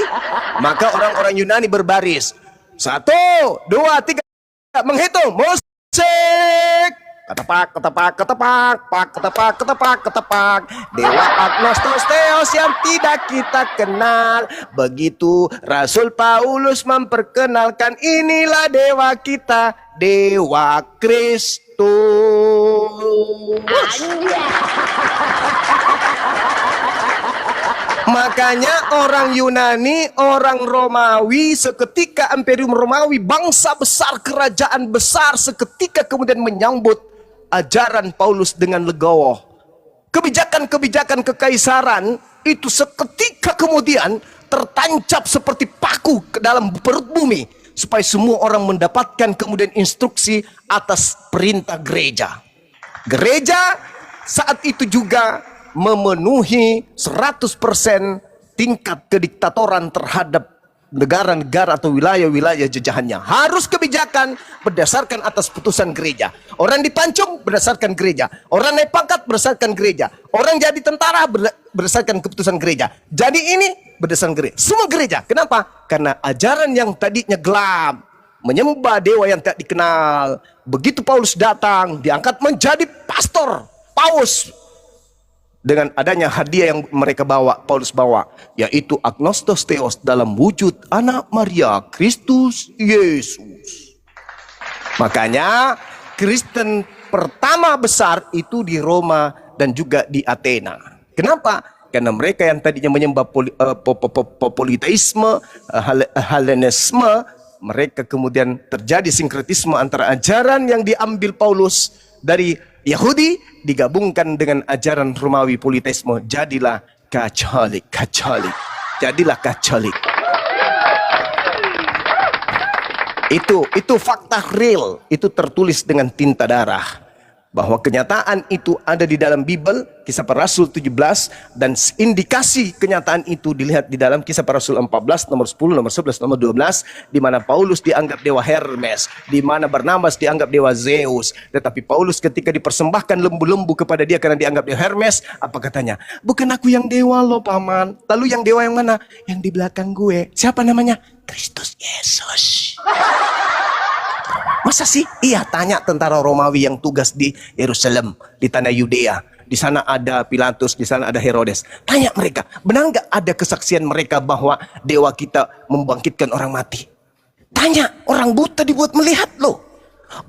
Maka orang-orang Yunani berbaris. 1, 2, 3. Menghitung. Musik. Ketepak, ketepak, ketepak, pak, ketepak, ketepak, ketepak. Dewa agnostos theos yang tidak kita kenal. Begitu Rasul Paulus memperkenalkan, inilah dewa kita, Dewa Kristus. Makanya orang Yunani, orang Romawi, seketika Imperium Romawi, bangsa besar, kerajaan besar, seketika kemudian menyambut ajaran Paulus dengan legowo. Kebijakan-kebijakan kekaisaran itu seketika kemudian tertancap seperti paku ke dalam perut bumi. supaya semua orang mendapatkan kemudian instruksi atas perintah gereja. Gereja saat itu juga memenuhi 100% tingkat kediktatoran terhadap negara-negara atau wilayah-wilayah jajahannya. Harus kebijakan berdasarkan atas putusan gereja. Orang dipancung berdasarkan gereja. Orang naik pangkat berdasarkan gereja. Orang jadi tentara berdasarkan keputusan gereja. Jadi ini berdasarkan gereja. Semua gereja. Kenapa? Karena ajaran yang tadinya gelap, menyembah dewa yang tak dikenal. Begitu Paulus datang, diangkat menjadi pastor, paus. Dengan adanya hadiah yang mereka bawa, Paulus bawa, yaitu agnostos theos dalam wujud anak Maria, Kristus Yesus. Makanya Kristen pertama besar itu di Roma dan juga di Athena. Kenapa? Karena mereka yang tadinya menyembah politeisme, Helenisme, mereka kemudian terjadi sinkretisme antara ajaran yang diambil Paulus dari Yahudi digabungkan dengan ajaran Romawi politeisme, jadilah Katolik. Jadilah Katolik. Itu fakta real, itu tertulis dengan tinta darah. Bahwa kenyataan itu ada di dalam Bible, Kisah Para Rasul 17, dan indikasi kenyataan itu dilihat di dalam Kisah Para Rasul 14, nomor 10, nomor 11, nomor 12, di mana Paulus dianggap dewa Hermes, di mana Barnabas dianggap dewa Zeus. Tetapi Paulus ketika dipersembahkan lembu-lembu kepada dia karena dianggap dewa Hermes, apa katanya? Bukan aku yang dewa loh paman. Lalu yang dewa yang mana? Yang di belakang gue. Siapa namanya? Kristus Yesus. Masa sih? Iya, tanya tentara Romawi yang tugas di Yerusalem, di tanah Yudea. Di sana ada Pilatus, di sana ada Herodes. Tanya mereka, benar nggak ada kesaksian mereka bahwa dewa kita membangkitkan orang mati? Tanya, orang buta dibuat melihat loh.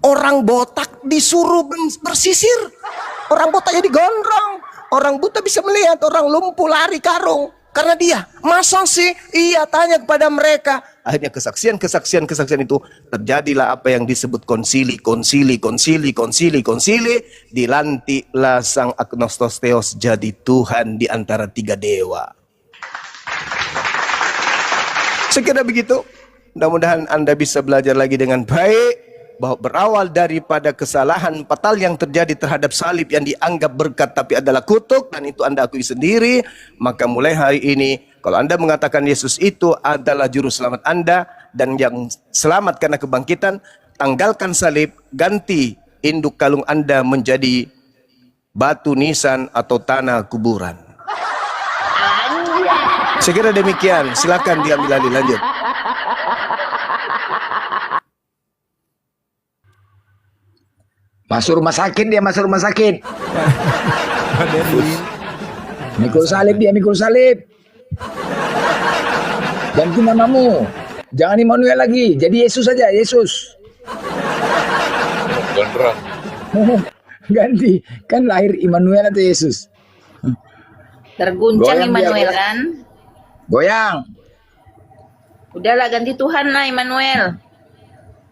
Orang botak disuruh bersisir. Orang botak jadi gondrong. Orang buta bisa melihat, orang lumpuh lari karung. Karena dia, masa sih? Iya, tanya kepada mereka. Akhirnya kesaksian itu terjadilah apa yang disebut konsili. Dilantiklah sang agnostos theos jadi Tuhan di antara tiga dewa. Sekira begitu. Mudah-mudahan Anda bisa belajar lagi dengan baik. Bahwa berawal daripada kesalahan fatal yang terjadi terhadap salib yang dianggap berkat tapi adalah kutuk, dan itu Anda akui sendiri. Maka mulai hari ini, kalau Anda mengatakan Yesus itu adalah juru selamat Anda dan yang selamat karena kebangkitan, tanggalkan salib, ganti induk kalung Anda menjadi batu nisan atau tanah kuburan. Saya kira demikian. Silakan diambil alih, lanjut. Masuk rumah sakit dia, masuk rumah sakit. Mikul salib dia, mikul salib. Ganti namamu. Jangan Immanuel lagi, jadi Yesus saja, Yesus. Gondrong. Ganti, kan lahir Immanuel atau Yesus? Terguncang Goyang Immanuel dia, kan? Goyang, Udahlah ganti Tuhan lah Immanuel.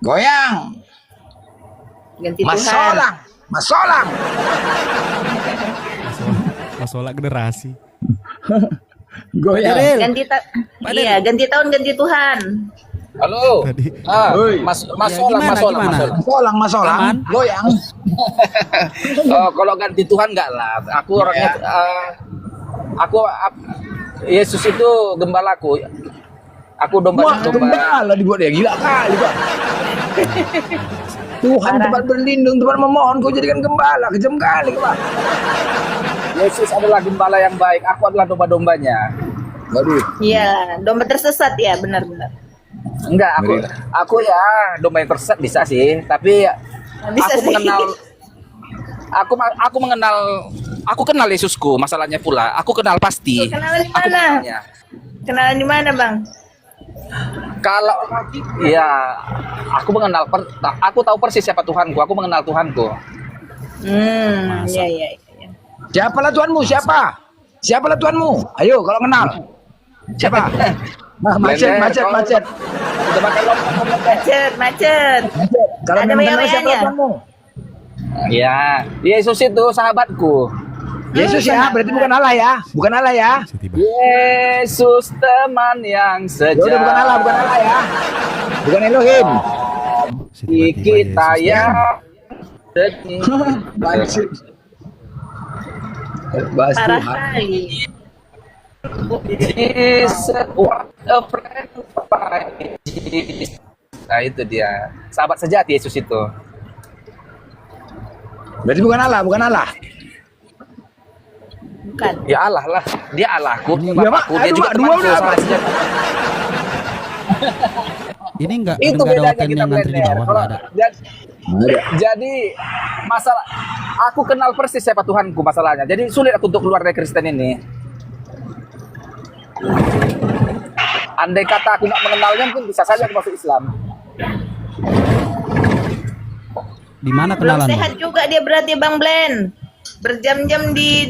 goyang. Ganti Mas Tuhan. Solang, Mas Solang. Masalah generasi. Goyang. Iya, ganti tahun ganti Tuhan. Halo. Tadi. Mas Ya, Solang, gimana, Mas Solang, gimana? Mas Solang. Mas Solang, Mas Solang. Aman. Goyang. Oh, kalau ganti Tuhan enggak lah. Aku orangnya Yesus itu gembalaku. Aku Wah, domba. gembala dibuat dia, gila kali Pak. Tuhan tempat berlindung, tempat memohon, kau jadikan gembala, kejam kali Pak. Yesus adalah gembala yang baik. Aku adalah domba-dombanya. Waduh. Iya, domba tersesat ya, benar-benar. Enggak, aku ya domba yang tersesat bisa sih, tapi Bisa aku sih. aku kenal Yesusku. Masalahnya pula, aku kenal pasti. Kenalan di Aku mana? kenalnya. Kenalan di mana, Bang? Kalau ya aku tahu persis siapa Tuhanku. Aku mengenal Tuhanku. Iya. Siapalah Tuhanmu? Siapa? Siapalah Tuhanmu? Ayo kalau kenal. Siapa? Nah, macet. Udah makan Macet. Macet. Kalau Ada memang kenal bayang-bayangnya? siapa Tuhanmu? Ya, Yesus itu sahabatku. Yesus ya, berarti bukan Allah ya. Bukan Allah ya. Tiba. Yesus teman yang Ya udah bukan Allah sejati. ya. Bukan Elohim. Kita ya. Bahas Parah Tuhan. kali. Jesus, what a friend of mine. Nah itu dia, sahabat sejati Yesus itu. Berarti bukan Allah, bukan Allah. Bukan. Ya Allah lah, dia Allahku, dia Ya, Mak. Bapakku, dia Aduh, juga Mak, dua temanku, udah, sahabat Mak. sejati. Ini enggak Itu ada bedanya hotel kita yang ngantri di blender. bawah, Kalau enggak ada. jadi masalah, aku kenal persis siapa Tuhanku masalahnya. Jadi sulit aku untuk keluar dari Kristen ini. Andai kata aku nggak mengenalnya, mungkin bisa saja aku masuk Islam. Di mana Belum kenalan? sehat juga dia berarti Bang Blen. Berjam-jam di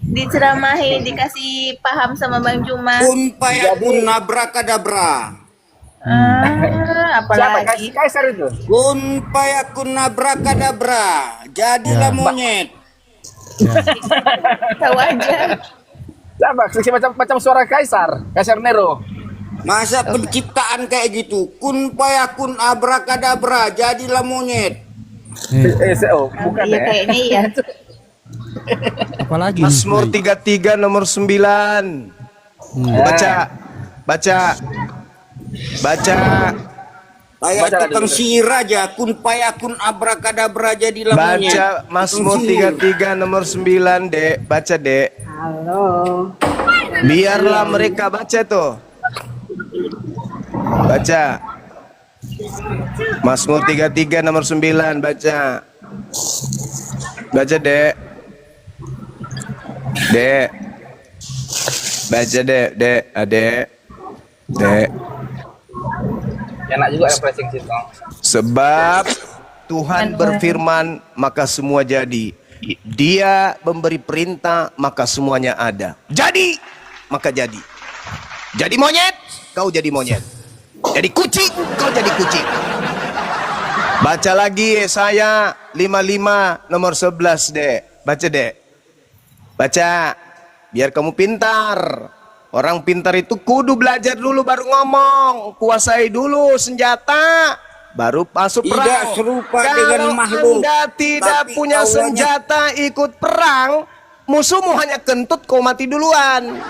diceramahi, dikasih paham sama Bang Juma. Kun payakun abrakadabra. Siapa? Apalagi Kaisar itu. Kun payakun abrakadabra. Jadilah monyet. tahu aja. Siapa? Macam suara Kaisar Nero. Masa penciptaan kayak gitu. Kun payakun abrakadabra. Jadilah monyet. Bukan Iya ya. kayaknya iya. Apalagi? Mazmur 33 nomor 9. Baca. Baca. Baca. Kayak Baca tukang dulu. sihir aja. Kun payakun abrakadabra. Jadilah monyet. Baca Mazmur 33 nomor 9, Dek. Baca, Dek. Halo. Biarlah mereka baca tuh. Baca. Mazmur 33 nomor 9, baca. Baca, Dek. Dek. Baca, Dek. Dek, Adek. Dek. Enak juga refreshing situ. Sebab Tuhan berfirman, maka semua jadi. Dia memberi perintah, maka semuanya ada. Jadi, maka jadi. Jadi monyet, kau jadi monyet. Jadi kucing, kau jadi kucing. Baca lagi Yesaya 55 nomor 11, Dek. Baca, Dek. Baca. Biar kamu pintar. Orang pintar itu kudu belajar dulu baru ngomong. Kuasai dulu senjata, baru masuk Tidak perang. serupa Kalau dengan makhluk, Anda tidak tapi punya awalnya- senjata ikut perang, musuhmu hanya kentut, kau mati duluan.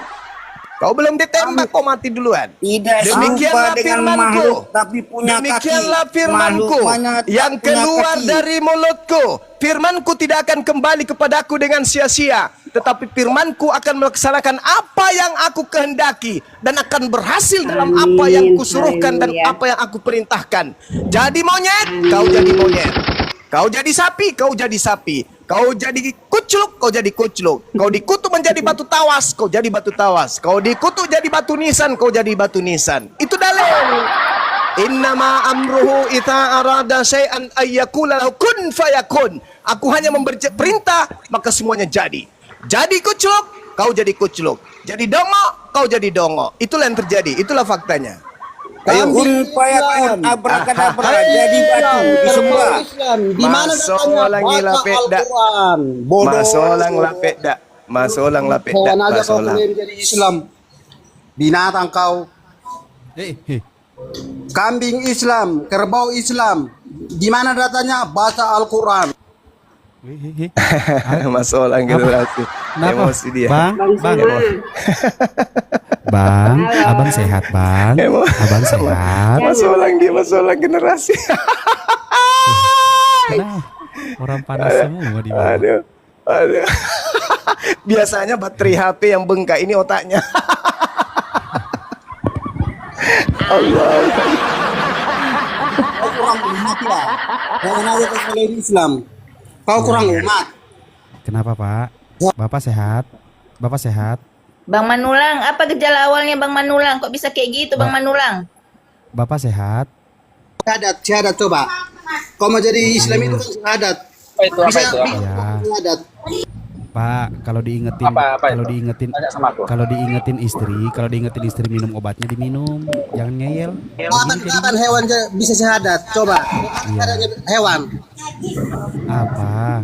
Kau belum ditembak, kau mati duluan. Tidak Demikianlah serupa dengan firmanku. makhluk, tapi punya kaki. Demikianlah firmanku Makhluk banyak tak yang punya keluar kaki. dari mulutku. Firmanku tidak akan kembali kepadaku dengan sia-sia, tetapi firmanku akan melaksanakan apa yang aku kehendaki dan akan berhasil dalam apa yang kusuruhkan dan apa yang aku perintahkan. Jadi monyet, kau jadi monyet. Kau jadi sapi, kau jadi sapi. Kau jadi kucluk, kau jadi kucluk. Kau dikutuk menjadi batu tawas, kau jadi batu tawas. Kau dikutuk jadi batu nisan, kau jadi batu nisan. Itu dalil. Innama amruhu ita arada syai'an ayyakula lahu kun fayakun. Aku hanya memberi perintah, maka semuanya jadi. Jadi kucluk, kau jadi kucluk. Jadi dongo, kau jadi dongo. Itulah yang terjadi, itulah faktanya. Ayo kun payakun abrakadabra. Jadi batu disembah. Di mana Masolang katanya lapek baca dak. Al-Quran? Bodoh. Masolang lapek dak. Masolang lapek dak. Hewan aja kau Masolang. klaim jadi Islam. Binatang kau. Kambing Islam, kerbau Islam. Di mana datanya? Baca Al-Quran. Masolang generasi. Kenapa? Emosi dia. Bang, Bang, abang sehat, Bang. Abang sehat. Masolang dia, masolang generasi. Kenapa? Orang panas semua di bawah. Aduh. Aduh. Biasanya baterai HP yang bengkak, ini otaknya. Allah. Kau kurang umat lah. Hewan aja kau klaim Islam. Kau kurang umat. Kenapa, Pak? Bapak sehat? Bapak sehat? Bang Manulang, apa gejala awalnya Bang Manulang? Kok bisa kayak gitu Bang Manulang? Bapak sehat? Syahadat coba. Kau mau jadi Islam itu kan syahadat. Apa itu? Ya. Syahadat. Pak, kalau diingetin, Apa kalau itu? diingetin, Tanya sama aku. kalau diingetin istri minum obatnya diminum, jangan ngeyel. Kapan hewan bisa syahadat? Coba. Iya. Hewan. Apa?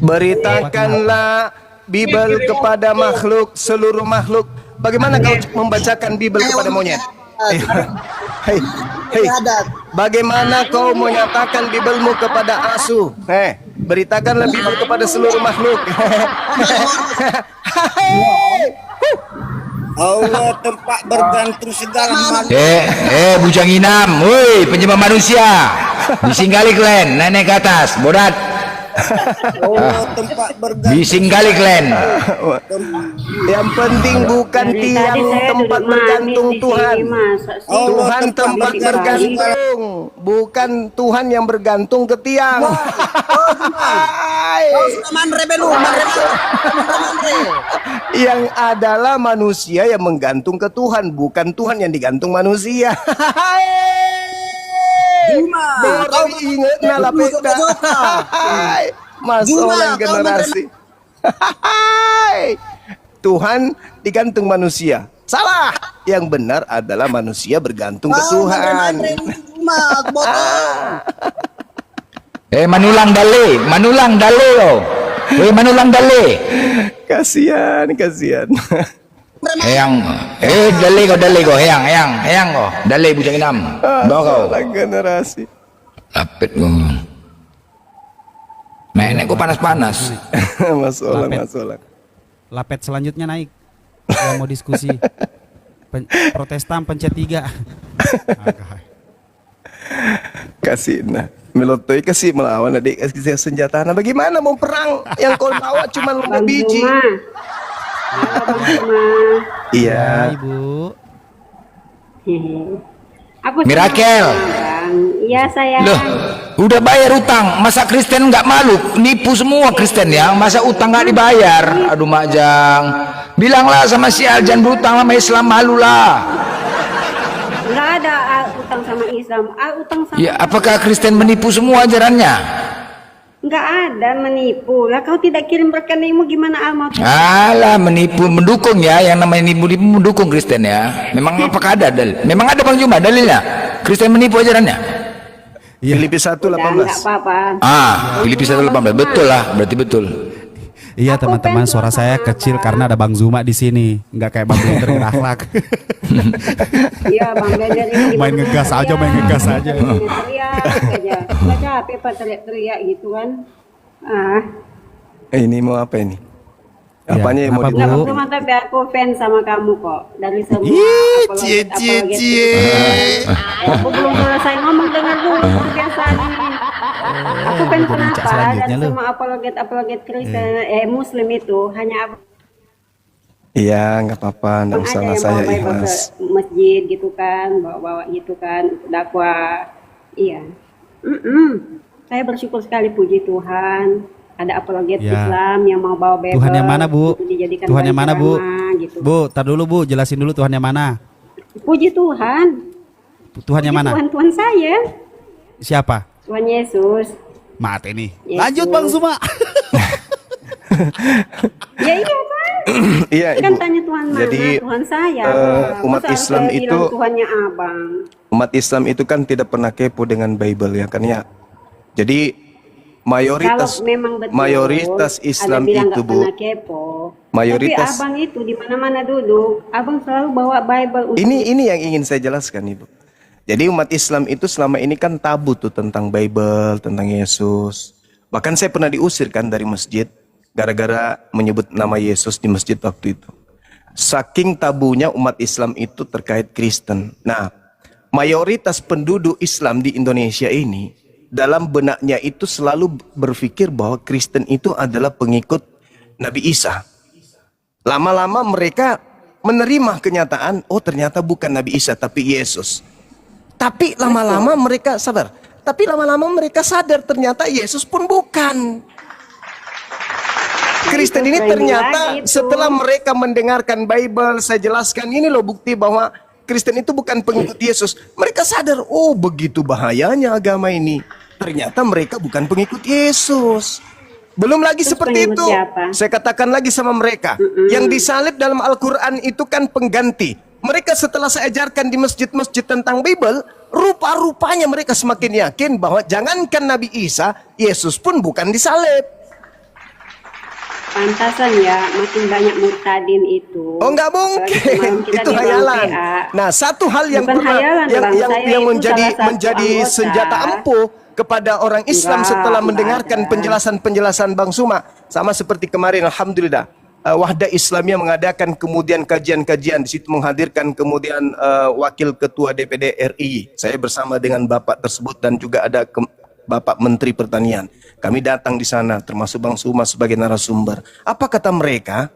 Beritakanlah Bible kepada makhluk, seluruh makhluk. Bagaimana kau membacakan Bible kepada monyet? Hei, bagaimana kau menyatakan Bibelmu kepada asu? Beritakanlah Bible kepada seluruh makhluk. Allah tempat bergantung segala makhluk. Bujang Inam, woi penyembah manusia. Bising kali kalian, naik ke atas, bodat. Allah tempat bergantung. Bising kali kalian. Yang penting bukan tiang tempat bergantung Tuhan. Tuhan tempat bergantung, bukan Tuhan yang bergantung ke tiang. Yang adalah manusia yang menggantung ke Tuhan, bukan Tuhan yang digantung manusia. Baru ingat nalapeda. Masalah generasi. Tuhan digantung manusia. Salah. Yang benar adalah manusia bergantung ke Tuhan. Manulang dale lo. Manulang dale. Kasihan. Eyang, dale ko, eyang ko. Dale Bujang Inam. Bawa kau. Masalah generasi. Lapit ko. Nenek ko panas-panas. Masalah. Lapet selanjutnya naik. Yang mau diskusi. Protestan pencet 3. Kasih Melotoi kasih melawan adik kasih senjata. Nah, bagaimana mau perang yang kau bawa cuma 5 biji? Iya, Ibu. Mirakel. Iya sayang. Loh, udah bayar utang. Masa Kristen nggak malu? Nipu semua Kristen ya. Masa utang nggak dibayar? Aduh Majang. Bilanglah sama si Aljan berutang sama Islam, malu lah. Nggak ada utang sama Islam. Utang sama. Ya, apakah Kristen menipu semua ajarannya? Nggak ada menipu. Lah kau tidak kirim rekeningmu gimana mau? Alah, menipu, mendukung ya. Yang namanya nipu mendukung Kristen ya. Memang apakah ada dalil? Memang ada Bang Juma dalilnya. Kristen menipu ajarannya. Filipi 1:18. Nggak apa-apa. Filipi 1:18. Betul lah, berarti betul. Iya teman-teman, suara saya kecil karena ada Bang Zuma di sini. Nggak kayak Bang Blender berakhlak. Iya Bang Blender ini main ngegas aja. Teriak aja. Nggak capek pak teriak gitu kan. Ini mau apa ini? Apanya yang mau Nggak dibunuh? apa-apa, tapi aku fans sama kamu kok. Dari semua Cie. Aku belum selesai ngomong, dengar dulu kebiasaan ini. Aku fans kenapa? Dan semua apologet Kristen, Muslim itu hanya Iya, nggak apa-apa, nggak usah lah, saya ikhlas. Ke masjid gitu kan, bawa-bawa gitu kan, dakwah. Iya. Saya bersyukur sekali, puji Tuhan. Ada apologet Islam yang mau bawa Bible. Tuhan yang mana, Bu? Tuhan yang mana, Bu? Gitu. Bu, tar dulu Bu, jelasin dulu Tuhan yang mana. Puji Tuhan. Tuhan yang mana? Tuhan saya. Siapa? Tuhan Yesus. Mati nih. Yesus. Lanjut Bang Zuma. Ya iya kan? Iya, Kan Ibu. tanya Tuhan mana? Jadi, Tuhan saya. umat Masa Islam saya itu bilang Tuhannya abang. Umat Islam itu kan tidak pernah kepo dengan Bible ya kan ya. Jadi mayoritas Kalau memang betul, Islam ada bilang itu nggak Bu, pernah kepo. mayoritas. Tapi abang itu di mana-mana duduk, abang selalu bawa Bible. Ini yang ingin saya jelaskan Ibu. Jadi umat Islam itu selama ini kan tabu tuh tentang Bible, tentang Yesus. Bahkan saya pernah diusir kan dari masjid gara-gara menyebut nama Yesus di masjid waktu itu. Saking tabunya umat Islam itu terkait Kristen. Nah, mayoritas penduduk Islam di Indonesia ini dalam benaknya itu selalu berpikir bahwa Kristen itu adalah pengikut Nabi Isa. Lama-lama mereka menerima kenyataan, oh ternyata bukan Nabi Isa tapi Yesus. Tapi lama-lama mereka sadar. Tapi lama-lama mereka sadar ternyata Yesus pun bukan. Kristen ini ternyata setelah mereka mendengarkan Bible, saya jelaskan ini loh bukti bahwa Kristen itu bukan pengikut Yesus. Mereka sadar, oh begitu bahayanya agama ini. Ternyata mereka bukan pengikut Yesus. Belum lagi seperti itu. Saya katakan lagi sama mereka, yang disalib dalam Al-Quran itu kan pengganti. Mereka setelah saya ajarkan di masjid-masjid tentang Bible, rupa-rupanya mereka semakin yakin bahwa jangankan Nabi Isa, Yesus pun bukan disalib. Pantasan ya, makin banyak murtadin itu. Oh, nggak mungkin, itu hayalan. Nah, satu hal yang Bukan pernah hayalan, Bang. Saya yang itu menjadi salah satu anggota. senjata ampuh kepada orang Islam setelah mendengarkan penjelasan-penjelasan Bang Suma, sama seperti kemarin, alhamdulillah, Wahda Islamiyah mengadakan kemudian kajian-kajian, di situ menghadirkan kemudian Wakil Ketua DPD RI, saya bersama dengan Bapak tersebut, dan juga ada Bapak Menteri Pertanian. Kami datang di sana, termasuk Bang Suma sebagai narasumber. Apa kata mereka?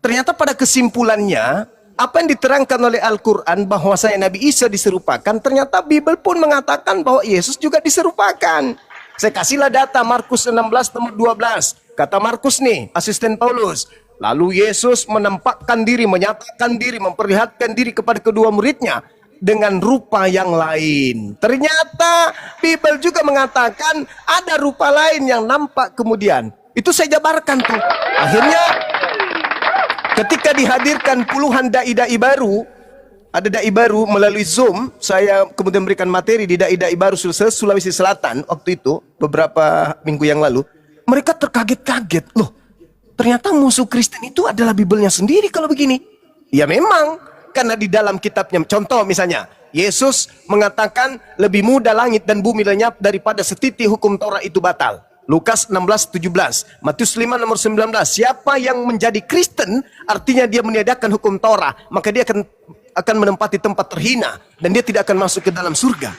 Ternyata pada kesimpulannya, apa yang diterangkan oleh Al-Quran bahwasanya Nabi Isa diserupakan, ternyata Bible pun mengatakan bahwa Yesus juga diserupakan. Saya kasihlah data Markus 16 nomor 12. Kata Markus nih, asisten Paulus. Lalu Yesus menampakkan diri, menyatakan diri, memperlihatkan diri kepada kedua muridnya dengan rupa yang lain. Ternyata Bible juga mengatakan ada rupa lain yang nampak kemudian. Itu saya jabarkan tuh. Akhirnya ketika dihadirkan puluhan dai-dai baru, ada dai baru melalui Zoom, saya kemudian memberikan materi di dai-dai baru Sulawesi Selatan waktu itu, beberapa minggu yang lalu. Mereka terkaget-kaget, loh ternyata musuh Kristen itu adalah Bible-nya sendiri kalau begini. Ya memang, karena di dalam kitabnya, contoh misalnya, Yesus mengatakan lebih mudah langit dan bumi lenyap daripada setitik hukum Taurat itu batal. Lukas 16:17, Matius 5 nomor 19. Siapa yang menjadi Kristen, artinya dia meniadakan hukum Taurat, maka dia akan menempati tempat terhina dan dia tidak akan masuk ke dalam surga.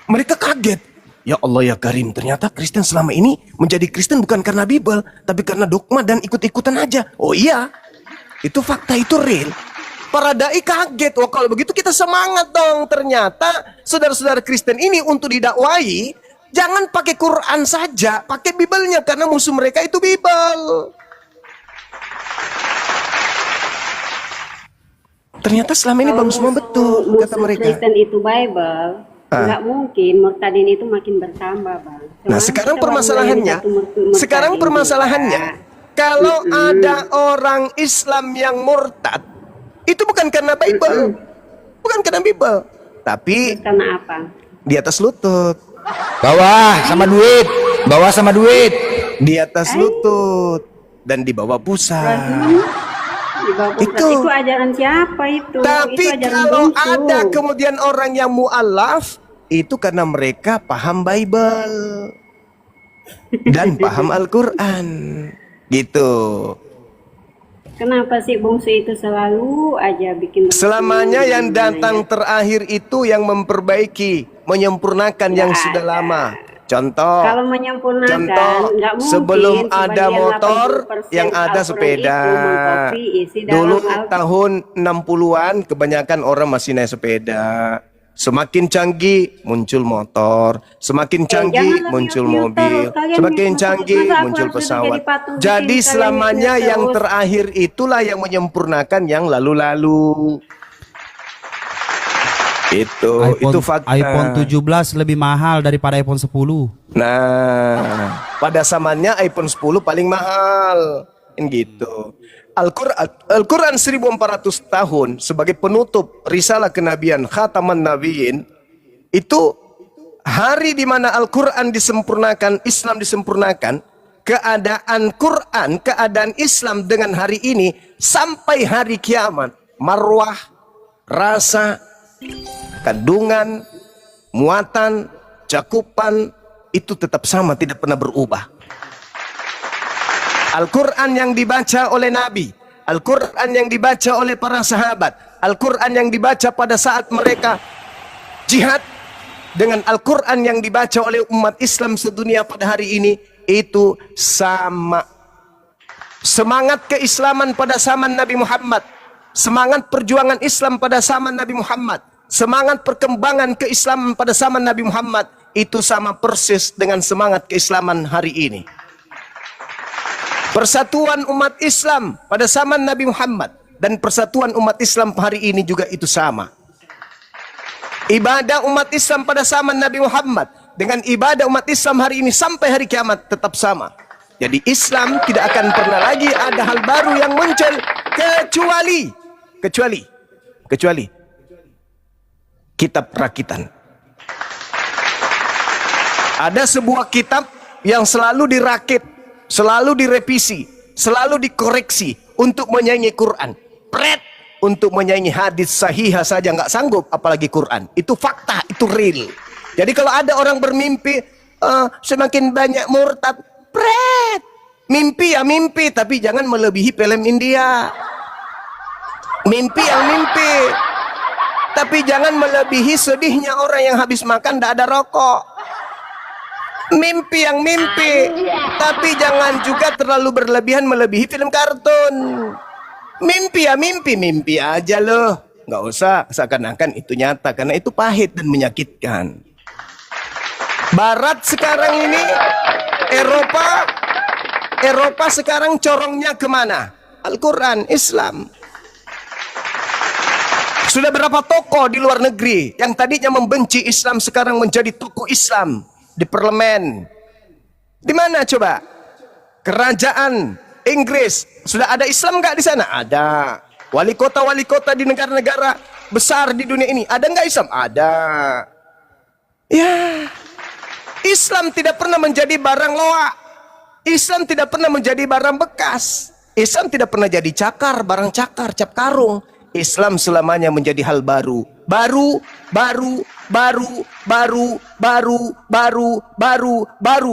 Mereka kaget. Ya Allah ya Karim, ternyata Kristen selama ini menjadi Kristen bukan karena Bible, tapi karena dogma dan ikut-ikutan aja. Oh iya, itu fakta, itu real. Para dai kaget, wah kalau begitu kita semangat dong. Ternyata saudara-saudara Kristen ini untuk didakwai, jangan pakai Quran saja, pakai Bible-nya, karena musuh mereka itu Bible. Ternyata selama ini Bang semua betul kata mereka. Kristen itu Bible, nggak mungkin murtadin itu makin bertambah, Bang. Nah sekarang permasalahannya, kalau ada orang Islam yang murtad, itu bukan karena Bible, bukan karena Bible, tapi karena apa? Di atas lutut, Bawah sama duit, bawah sama duit. di atas lutut dan di bawah pusat. Itu ajaran siapa itu? Tapi itu ajaran kalau bungsu. ada kemudian orang yang mu'alaf, itu karena mereka paham Bible dan paham Al-Quran, gitu. Kenapa sih bungsu itu selalu aja bikin? Selamanya yang datang terakhir itu yang memperbaiki, menyempurnakan yang sudah lama. Contoh, Kalau menyempurnakan, nggak mungkin sebelum ada sebagian motor, 80% yang ada Al-Quran sepeda. itu mengkopi isi dalam Dulu Al-Quran. tahun 60-an kebanyakan orang masih naik sepeda. Semakin canggih muncul motor, semakin canggih jangan muncul lebih mobil, filter. Kalian semakin maksud- canggih masa aku muncul harus pesawat. jadi patung Jadi begini, kalian selamanya filter yang terus. terakhir itulah yang menyempurnakan yang lalu-lalu. Itu fakta. iPhone 17 lebih mahal daripada iPhone 10. Nah, pada zamannya iPhone 10 paling mahal. Gitu. Al-Quran 1400 tahun sebagai penutup risalah kenabian Khataman Nabiyin, itu hari di mana Al-Quran disempurnakan, Islam disempurnakan, keadaan Quran, keadaan Islam dengan hari ini sampai hari kiamat, marwah, rasa, kandungan, muatan, cakupan itu tetap sama, tidak pernah berubah. Al-Quran yang dibaca oleh Nabi, Al-Quran yang dibaca oleh para sahabat, Al-Quran yang dibaca pada saat mereka jihad, dengan Al-Quran yang dibaca oleh umat Islam sedunia pada hari ini, itu sama. Semangat keislaman pada zaman Nabi Muhammad, semangat perjuangan Islam pada zaman Nabi Muhammad, semangat perkembangan keislaman pada zaman Nabi Muhammad, itu sama persis dengan semangat keislaman hari ini. Persatuan umat Islam pada zaman Nabi Muhammad dan persatuan umat Islam hari ini juga itu sama. Ibadah umat Islam pada zaman Nabi Muhammad dengan ibadah umat Islam hari ini sampai hari kiamat tetap sama. Jadi Islam tidak akan pernah lagi ada hal baru yang muncul kecuali kitab rakitan. Ada sebuah kitab yang selalu dirakit, selalu direvisi, selalu dikoreksi untuk menyaingi Quran. Pret, untuk menyaingi hadis sahih saja nggak sanggup, apalagi Quran. Itu fakta, itu real. Jadi kalau ada orang bermimpi semakin banyak murtad, pret, mimpi ya mimpi, tapi jangan melebihi film India. Mimpi yang mimpi, tapi jangan melebihi sedihnya orang yang habis makan tidak ada rokok. Mimpi yang mimpi, tapi jangan juga terlalu berlebihan melebihi film kartun. Mimpi ya mimpi, mimpi aja loh. Nggak usah seakan-akan itu nyata, karena itu pahit dan menyakitkan. Barat sekarang ini, Eropa sekarang corongnya kemana? Al-Quran, Islam. Sudah berapa tokoh di luar negeri yang tadinya membenci Islam sekarang menjadi tokoh Islam di parlemen? Di mana coba? Kerajaan Inggris sudah ada Islam nggak di sana? Ada. Wali kota di negara-negara besar di dunia ini ada nggak Islam? Ada. Ya, Islam tidak pernah menjadi barang loak. Islam tidak pernah menjadi barang bekas. Islam tidak pernah jadi cakar, barang cakar, cap karung. Islam selamanya menjadi hal baru, baru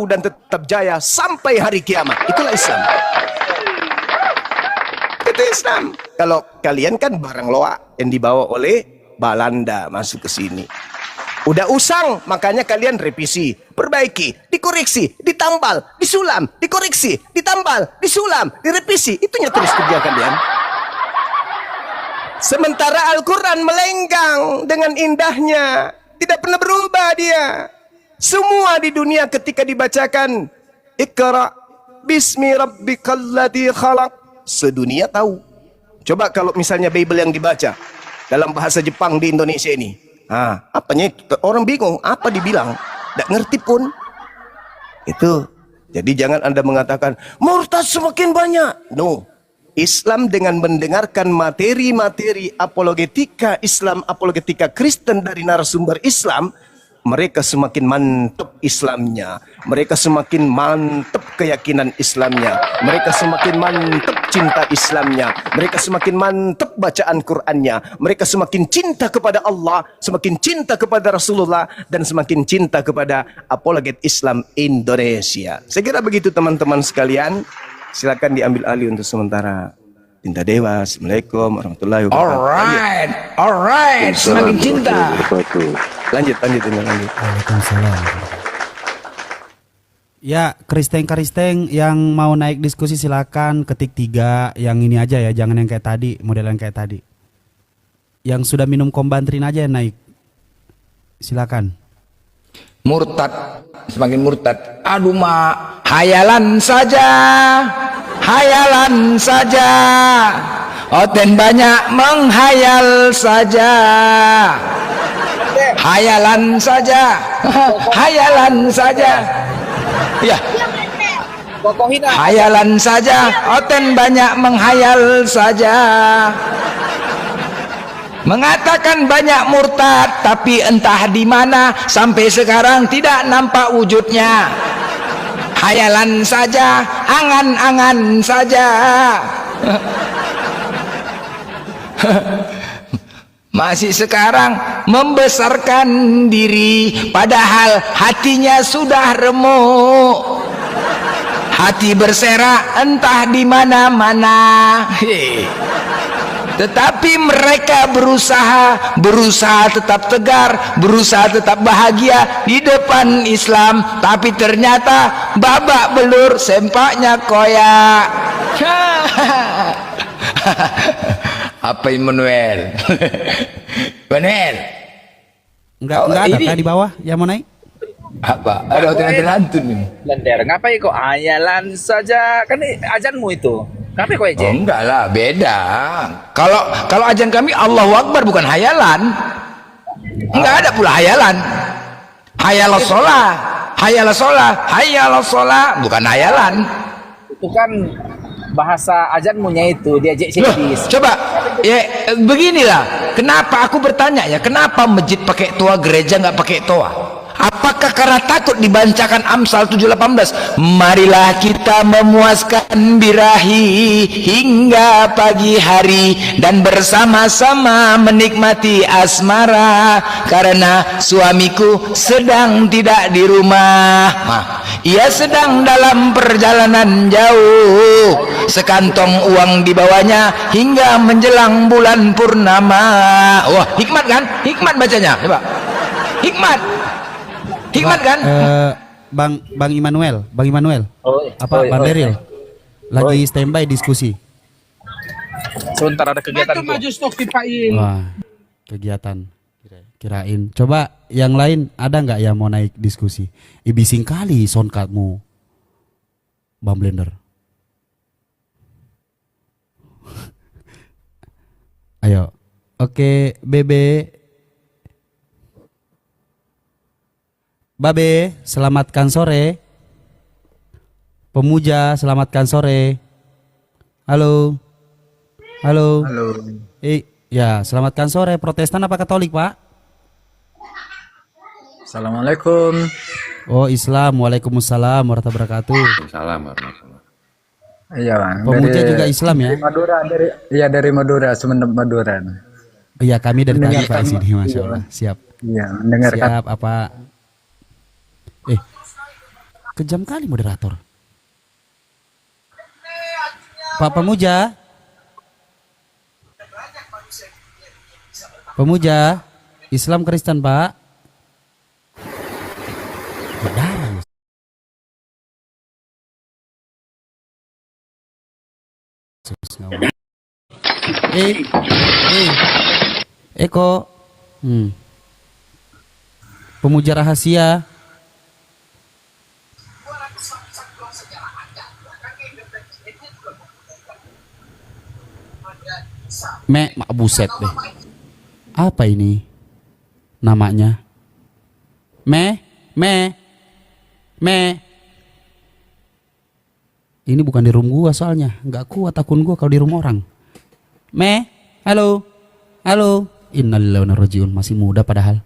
dan tetap jaya sampai hari kiamat. Itulah Islam. Itu Islam. Kalau kalian kan barang loak yang dibawa oleh Belanda masuk ke sini. Udah usang, makanya kalian revisi, perbaiki, dikoreksi, ditambal, disulam, dikoreksi, ditambal, disulam, direvisi. Itunya terus kerja kalian. Sementara Al-Quran melenggang dengan indahnya, tidak pernah berubah dia. Semua di dunia ketika dibacakan Iqra bismi rabbikal ladzi khalaq, sedunia tahu. Coba kalau misalnya Bible yang dibaca dalam bahasa Jepang di Indonesia ini, apanya orang bingung, apa dibilang, tidak ngerti pun. Itu. Jadi jangan Anda mengatakan murtad semakin banyak. No. Islam dengan mendengarkan materi-materi apologetika Islam, apologetika Kristen dari narasumber Islam, mereka semakin mantap Islamnya, mereka semakin mantap keyakinan Islamnya, mereka semakin mantap cinta Islamnya, mereka semakin mantap bacaan Qur'annya, mereka semakin cinta kepada Allah, semakin cinta kepada Rasulullah, dan semakin cinta kepada apologet Islam Indonesia. Saya kira begitu teman-teman sekalian. Silakan diambil alih untuk sementara. Cinta Dewa. Assalamualaikum warahmatullahi wabarakatuh. Alright. Semakin cinta. Lanjut. Waalaikumsalam. Ya, Kristeng yang mau naik diskusi silakan ketik 3 yang ini aja ya, jangan yang kayak tadi, model yang kayak tadi. Yang sudah minum kombantrin aja yang naik. Silakan. Murtad, semakin murtad. Aduh mak, hayalan saja, hayalan saja. Oten banyak menghayal saja, hayalan saja, hayalan saja. Ya, hayalan saja. Oten banyak menghayal saja. Mengatakan banyak murtad, tapi entah di mana sampai sekarang tidak nampak wujudnya. Hayalan saja, angan-angan saja. Masih sekarang membesarkan diri, padahal hatinya sudah remuk. Hati berserak entah di mana-mana. Tetapi mereka berusaha tetap tegar, berusaha tetap bahagia di depan Islam, tapi ternyata babak belur, sempaknya koyak. Apa Immanuel? Manuel? Enggak ada di bawah yang mau naik? Apa? Ada hotel lantun ini. Lender, ngapain kok hayalan saja? Kan ajanmu itu. Ngapain kok aja? Oh, enggak lah, beda. Kalau ajan kami Allahu Akbar, bukan hayalan. Enggak ada pula hayalan. Hayalah sholah, hayalah sholah, hayalah sholah, bukan hayalan. Itu kan bahasa ajanmunya itu diajak sedis. Coba ya beginilah. Kenapa aku bertanya ya? Kenapa masjid pakai toa, gereja nggak pakai toa? Apakah karena takut dibacakan Amsal 7:18? Marilah kita memuaskan birahi hingga pagi hari dan bersama-sama menikmati asmara karena suamiku sedang tidak di rumah. Ia sedang dalam perjalanan jauh, sekantong uang dibawanya hingga menjelang bulan purnama. Wah, hikmat kan? Hikmat bacanya, coba. Hikmat kan? Bang Immanuel, Oh, Bang Beril, lagi standby diskusi. Sebentar ada kegiatan. Wah, kegiatan. Kirain. Coba yang lain ada nggak yang mau naik diskusi? Bising kali sound cardmu, Bang Blender. Ayo. Oke, Bebe. Babe, selamatkan sore. Pemuja, selamatkan sore. Halo. Halo. Ya, selamatkan sore. Protestan apa Katolik, Pak? Assalamualaikum. Oh, Islam. Waalaikumsalam warahmatullahi wabarakatuh. Salam warahmatullahi. Iya, Bang. Pemuja juga Islam ya? Madura, dari Madura, Sumeneb Madura. Iya, kami dari tadi Pak sini, Masya Allah. Siap. Iya, mendengarkan. Siap, apa? Kejam kali moderator. Pak Pemuja. Pemuja, Islam Kristen, Pak. Berdarah. Eko. Pemuja rahasia. Buset deh. Apa ini namanya? Ini bukan di room gua soalnya. Nggak kuat akun gua kalau di room orang. Halo. Innalillahi wa inna ilaihi raji'un. Masih muda padahal.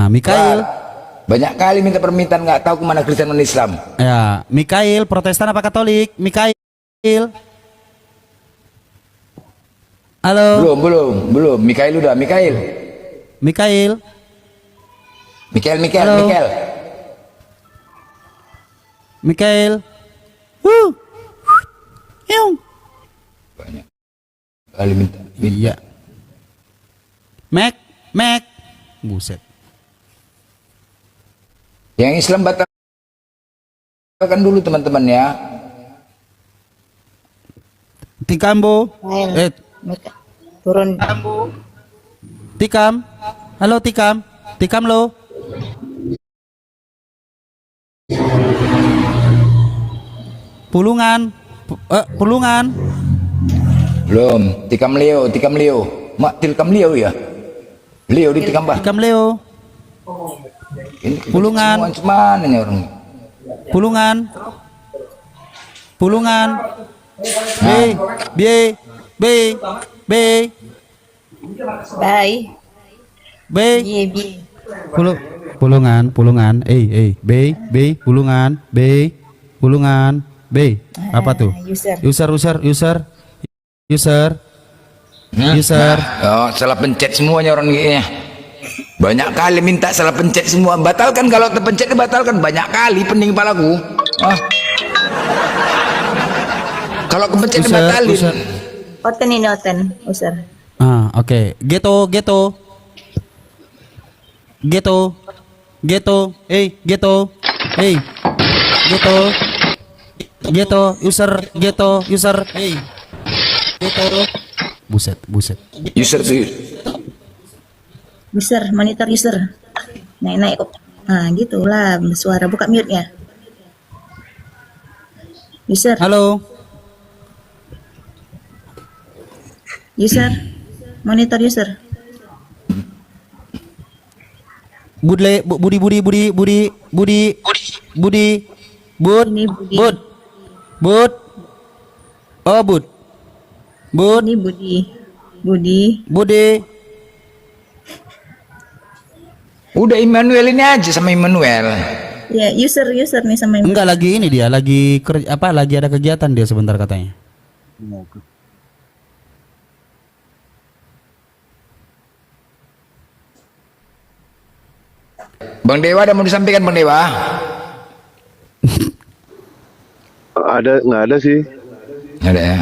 Mikail. Banyak kali minta permintaan, nggak tahu kemana Kristen dan Islam. Ya, Mikail, Protestan apa Katolik? Mikail. Halo. Belum. Mikail udah, Mikail. Halo. Mikail. Banyak kali minta. Iya. Mac. Buset. Yang Islam batalkan dulu teman-teman ya. Tikambo. Turun. Tikam. Halo Tikam. Tikam lo. Pulungan. Belum. Tikam Leo. Mak tilkam Leo ya. Leo di tikam bah. Tikam Leo. Ini Pulungan. Mana nih orang? Pulungan. B. Pulungan. Pulungan. B. Apa tuh? User. Oh, salah pencet semuanya orang kayaknya. Banyak kali minta salah pencet semua. Batalkan, kalau terpencet dibatalkan banyak kali pening kepalaku. Kalau kepencet dibatalin. Oten, user. Oke. Geto. User. Geto. Buset. User, monitor user. Naik kok. Gitulah suara, buka mute-nya. User. Halo. User. Monitor user. Budi. Ini Bud. Oh, Bud. Ini Budi. Udah Immanuel ini aja sama Immanuel. Ya, user nih sama ini. Enggak, lagi ini dia, lagi lagi ada kegiatan dia sebentar katanya. Bang Dewa ada mau disampaikan Bang Dewa? Nggak ada sih. Nggak ada ya.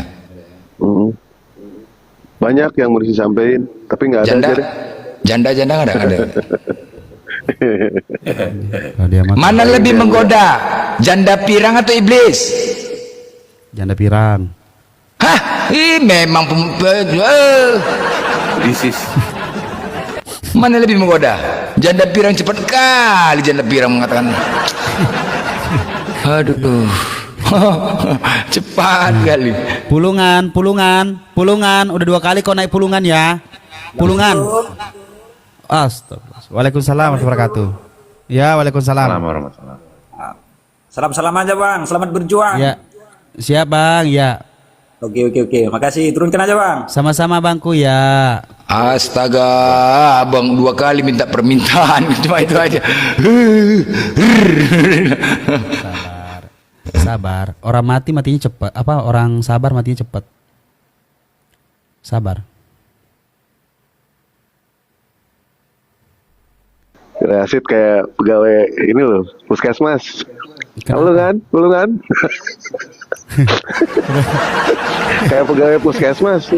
Banyak yang mau disampaikan, tapi nggak ada. Janda nggak ada. Dia Mana lebih menggoda, janda pirang atau iblis? Janda pirang. Hah? Memang ISIS. Mana lebih menggoda? Janda pirang cepat kali janda pirang mengatakan. Aduh. Cepat kali. Pulungan. Udah 2 kali kau naik pulungan ya. Pulungan. Astagfirullah. Waalaikumsalam warahmatullahi wabarakatuh. Ya, waalaikumsalam. Salam aja bang, selamat berjuang. Ya. Siap bang, ya. Oke, makasih, turunkan aja bang. Sama-sama bangku ya. Astaga, abang 2 kali minta permintaan cuma itu aja. Sabar. Orang matinya cepat. Orang sabar matinya cepat. Sabar. Asid kayak pegawai ini loh, puskesmas. Lu kan? Kayak pegawai puskesmas.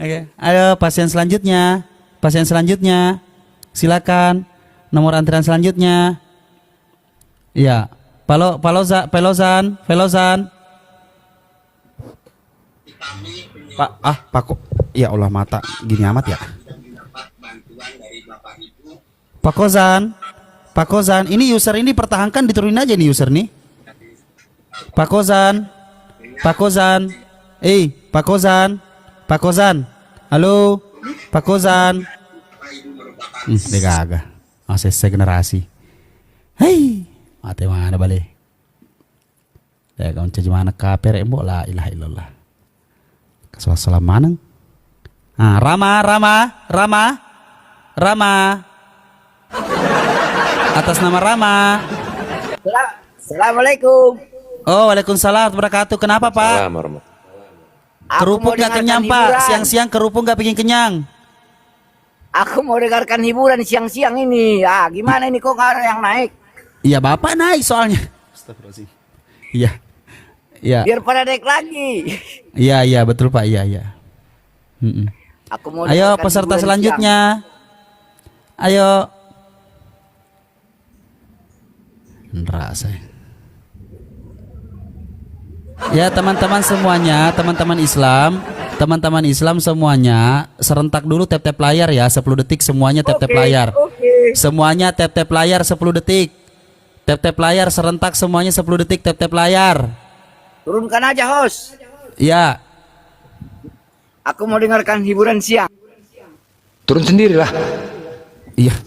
Oke. Ayo pasien selanjutnya. Silakan. Nomor antrian selanjutnya. Iya. Pelozan. Pak kok. Ya Allah, mata gini amat ya. Pak Kozan, ini user ini pertahankan, diturunin aja nih user nih. Pak Kozan. Pak Kozan. Halo, Pak Kozan. Dia gagah. Masih generasi. Hei, mati mana balik? Ya kau caci mana kaper embok la ilaha illallah. Kasih manang. Rama. Atas nama Rama. Assalamualaikum. Oh, waalaikumsalam wabarakatuh. Kenapa Pak? Kerupuk gak kenyang Pak. Siang-siang kerupuk gak bikin kenyang. Aku mau dengarkan hiburan siang-siang ini. Gimana ini kok nggak ada yang naik? Iya Bapak naik soalnya. Astagfirullahaladzim. Iya. Biar pada naik lagi. Iya betul Pak. Iya. Aku mau Ayo peserta selanjutnya. Ayo. Rasa. Ya teman-teman semuanya, teman-teman Islam semuanya serentak dulu tap-tap layar ya, 10 detik semuanya tap-tap layar. Semuanya tap-tap layar 10 detik. Tap-tap layar serentak semuanya 10 detik tap-tap layar. Turunkan aja host. Ya. Aku mau dengarkan hiburan siang. Turun sendirilah. Iya.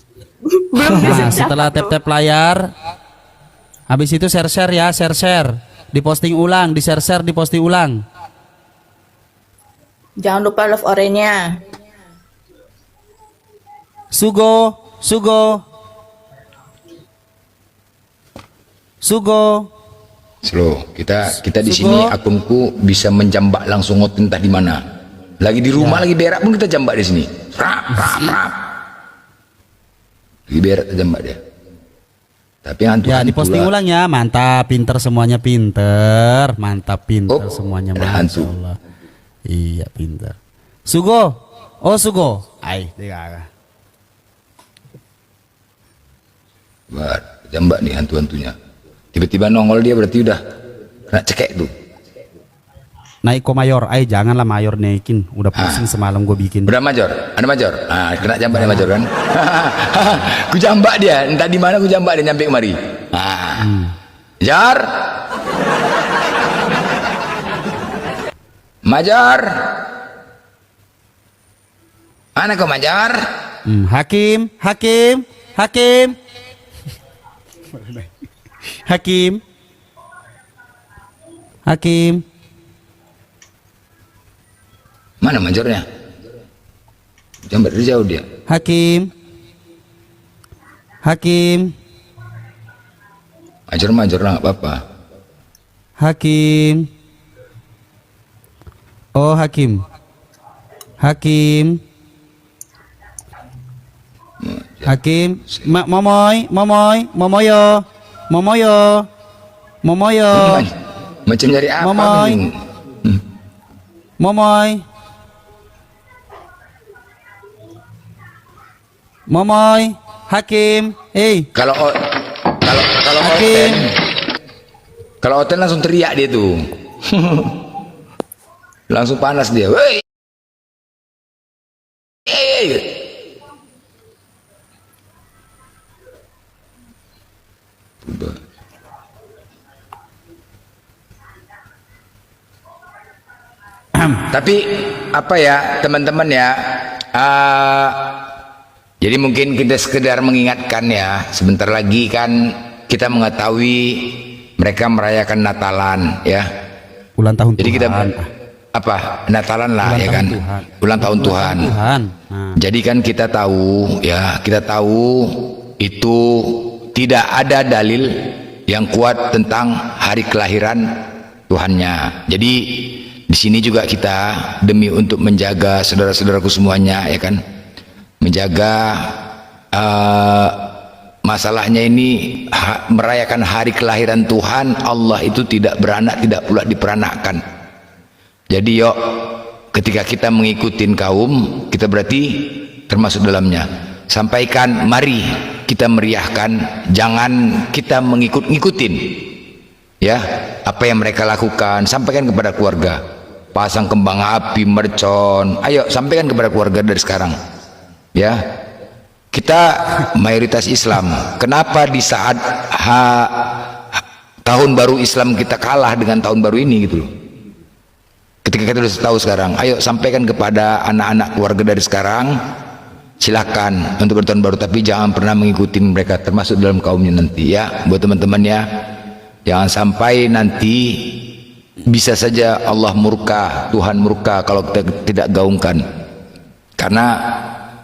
Nah, setelah tap-tap layar, habis itu share ya, share. Diposting ulang, di-share, diposting ulang. Jangan lupa love orange-nya. Sugo. Slow. Kita di sini akunku bisa menjambak langsung ngotin entah di mana. Lagi di rumah lagi berak pun kita jambak di sini. Rap. Lagi berak kita jambak dia. Tapi hantu ya diposting ulang ya, mantap, pinter semuanya pinter, mantap pinter semuanya hantu. Allah. Iya pinter. Sugo, ay, jambak nih hantu-hantunya. Tiba-tiba nongol dia berarti udah kena cekek tuh. Naik ke mayor, ay janganlah mayor naikin, udah pusing semalam gue bikin. Udah ada major, kena jambak dia major kan? Ku jambak dia, entah di mana ku jambak dia nyampe kemari. Major, mana kau major? Hakim. Mana majornya? Jambat dari jauh dia. Hakim. Hakim. Ajar lah nggak apa-apa. Hakim. Oh, Hakim. Hakim. Hakim. Momoy, Momoyo. Macam nyari apa Momoy. nih? Momoy. Hakim. Kalau Hakim. Kalau Oten langsung teriak dia tuh. Langsung panas dia. Woi. Tapi apa ya teman-teman ya, jadi mungkin kita sekedar mengingatkan ya, sebentar lagi kan kita mengetahui mereka merayakan Natalan ya. Ulang tahun Jadi kita Tuhan. apa Natalan lah Ulang ya tahun kan, Tuhan. ulang tahun Tuhan. Nah. Jadi kan kita tahu ya, kita tahu itu tidak ada dalil yang kuat tentang hari kelahiran Tuhannya. Jadi di sini juga kita demi untuk menjaga saudara-saudaraku semuanya ya kan, menjaga masalahnya ini merayakan hari kelahiran Tuhan. Allah itu tidak beranak, tidak pula diperanakkan. Jadi yuk, ketika kita mengikuti kaum, kita berarti termasuk dalamnya. Sampaikan, mari kita meriahkan, jangan kita ngikutin ya apa yang mereka lakukan. Sampaikan kepada keluarga, pasang kembang api, mercon, ayo sampaikan kepada keluarga dari sekarang ya. Kita mayoritas Islam, kenapa di saat tahun baru Islam kita kalah dengan tahun baru ini gitu loh. Ketika kita sudah tahu sekarang, ayo sampaikan kepada anak-anak keluarga dari sekarang, silakan untuk bertahun baru, tapi jangan pernah mengikuti mereka, termasuk dalam kaumnya nanti ya. Buat teman-teman ya, jangan sampai nanti bisa saja Allah murka, Tuhan murka kalau kita tidak gaungkan. Karena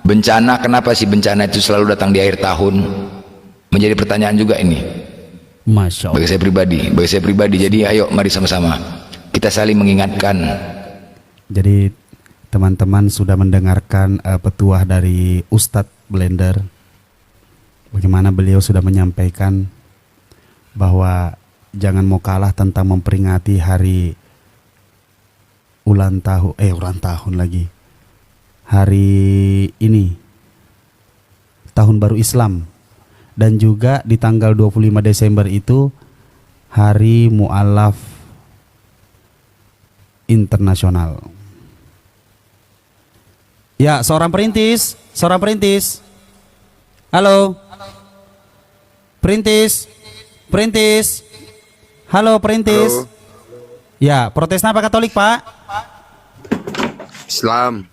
bencana, kenapa sih bencana itu selalu datang di akhir tahun? Menjadi pertanyaan juga ini. Masya Allah. Bagi saya pribadi, jadi ayo mari sama-sama kita saling mengingatkan. Jadi teman-teman sudah mendengarkan petuah dari Ustadz Blender, bagaimana beliau sudah menyampaikan bahwa jangan mau kalah tentang memperingati hari ulang tahun lagi, hari ini tahun baru Islam, dan juga di tanggal 25 Desember itu hari mu'alaf internasional. Ya, seorang perintis. Halo. Perintis. Halo, perintis. Halo. Ya, Protestan apa Katolik, Pak? Islam.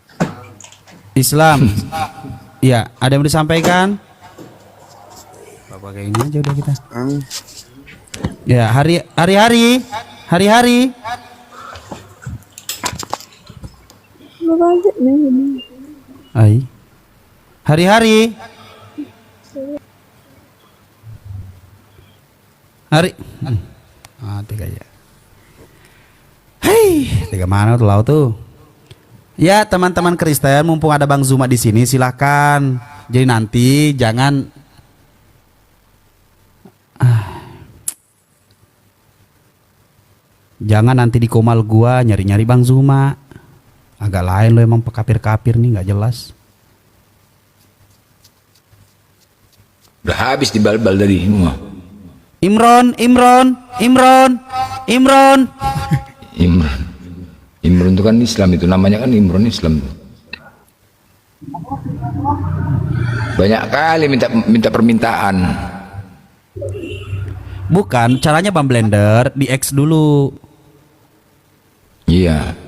Iya, ada yang mau disampaikan? Bapak kayak ini aja udah kita. Ya, hari-hari. Hari-hari. Tiga ya. Tiga mana tuh laut tuh? Ya, teman-teman Kristen, mumpung ada Bang Zuma di sini, silakan. Jadi nanti jangan jangan nanti di komal gua nyari-nyari Bang Zuma. Agak lain lo emang pekapir-kapir nih, nggak jelas. Udah habis dibal-bal tadi semua. Imron. Imron itu kan Islam, itu namanya kan Imron Islam. Banyak kali minta permintaan. Bukan, caranya Bang Blender di X dulu. Iya.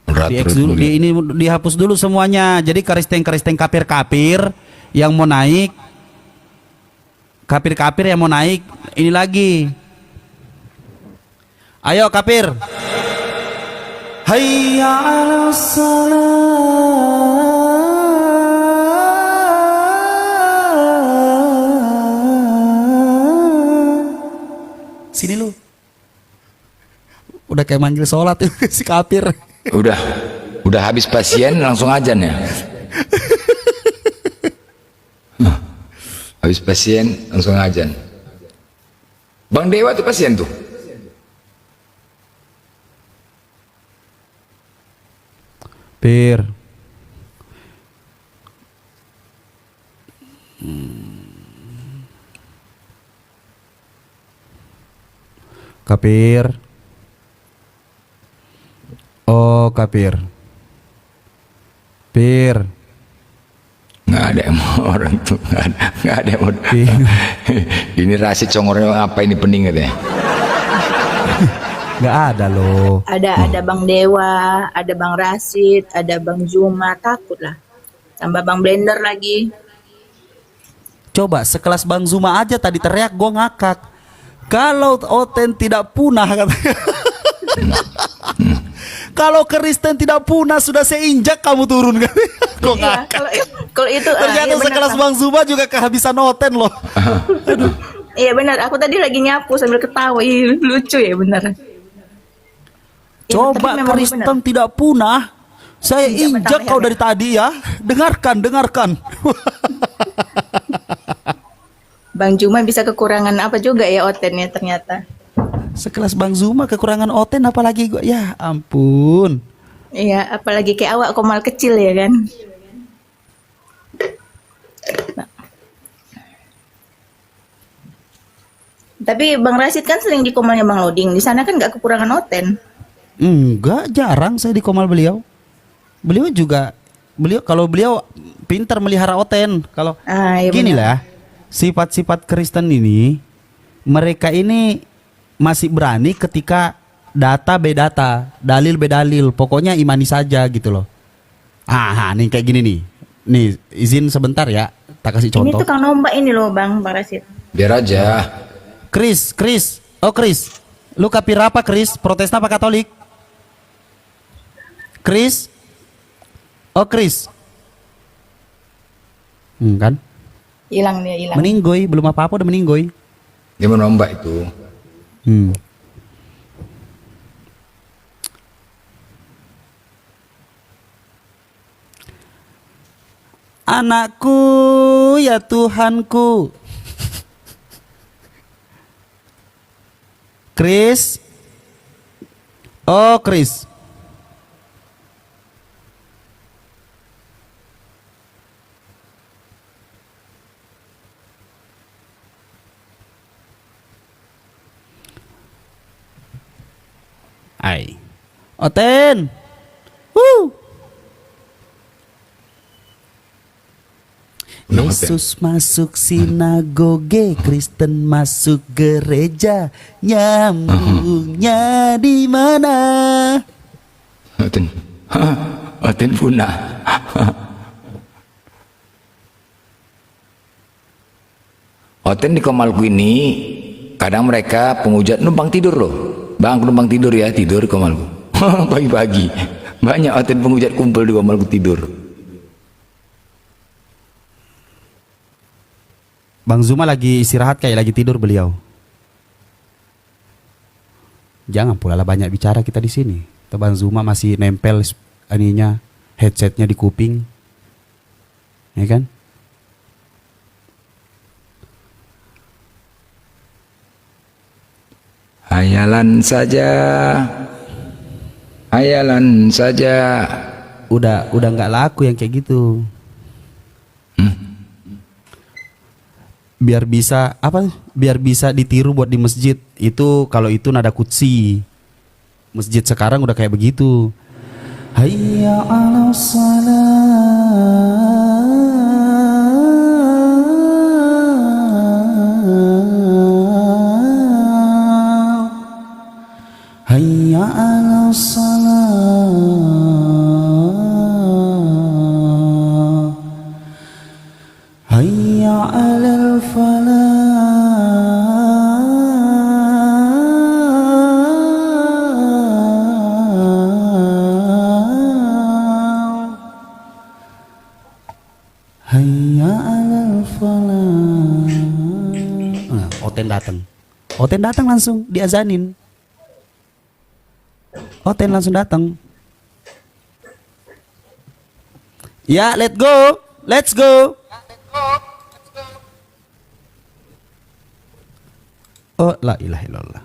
Di X dulu, ini dihapus dulu semuanya. Jadi keristeng kapir-kapir yang mau naik, ini lagi. Ayo kapir. Hayya 'alas salat. Udah kayak manggil sholat itu si kafir. Udah habis pasien langsung azan ya. Habis pasien langsung azan. Bang Dewa tuh pasien tuh. Pir. Kapir. Oh, kapir. Pir. Nggak ada yang mau orang tuh, nggak ada yang mau. Ini Rasid congornya apa ini pening katanya. Nggak ada loh. Ada Bang Dewa, ada Bang Rasid, ada Bang Juma, takut lah. Tambah Bang Blender lagi. Coba sekelas Bang Zuma aja tadi teriak, gue ngakak. Kalau Oten tidak punah katanya. Kalau Kristen tidak punah sudah saya injak kamu turun kan? Iya, kalau itu ternyata iya sekelas benar, Bang Zuma juga kehabisan Oten loh. iya benar, aku tadi lagi nyapu sambil ketawa. Ih, lucu ya benar. Coba tapi memang Kristen benar. tidak punah, saya injak kau dari tadi ya. Dengarkan. Bang Juma bisa kekurangan apa juga ya Otennya ternyata. Sekelas Bang Zuma kekurangan Oten apalagi gua. Ya ampun. Iya, apalagi kayak awak komal kecil ya kan. Nah. Tapi Bang Rasid kan sering di komalnya Bang Loding. Di sana kan nggak kekurangan Oten. Enggak, jarang saya di komal beliau. Kalau beliau pintar melihara Oten. Kalau iya gini benar. lah, sifat-sifat Kristen ini, mereka ini masih berani ketika data be data, dalil be dalil. Pokoknya imani saja gitu loh. Nih kayak gini nih. Nih, izin sebentar ya, tak kasih Ini contoh. tukang nombak ini loh Bang Rasid. Biar aja. Chris. Oh Chris, lu kapir apa Chris? Protestan apa Katolik? Chris? Oh Chris. Kan? Hilang dia, hilang. Meninggoy, belum apa-apa udah meninggoy. Dia menombak itu. Anakku ya Tuhanku. Chris. Oh Chris. Oten. Yesus masuk sinagoge, Kristen masuk gereja, nyambungnya di mana? Oten punah. Oten di komalku ini kadang mereka penghujat numpang tidur loh. Bang, numpang tidur ya, tidur di komalku. Pagi-pagi banyak Oten penghujat kumpul di komalku tidur. Bang Zuma lagi istirahat kayak lagi tidur beliau. Jangan pula lah banyak bicara kita di sini. Bang Zuma masih nempel aninya, headsetnya di kuping, ya kan? Hayalan saja, hayalan saja. Udah nggak laku yang kayak gitu. Biar bisa ditiru buat di masjid. Itu kalau itu nada kutsi. Masjid sekarang udah kayak begitu. Hayya 'alas salat. Hayya 'alas salat. Hayya 'alal falah. Hayya 'alal falah. Oten datang. Oten datang langsung diazanin. Oh, Ten langsung datang. Ya, let's go. Let's go. Oh, la ilaha illallah.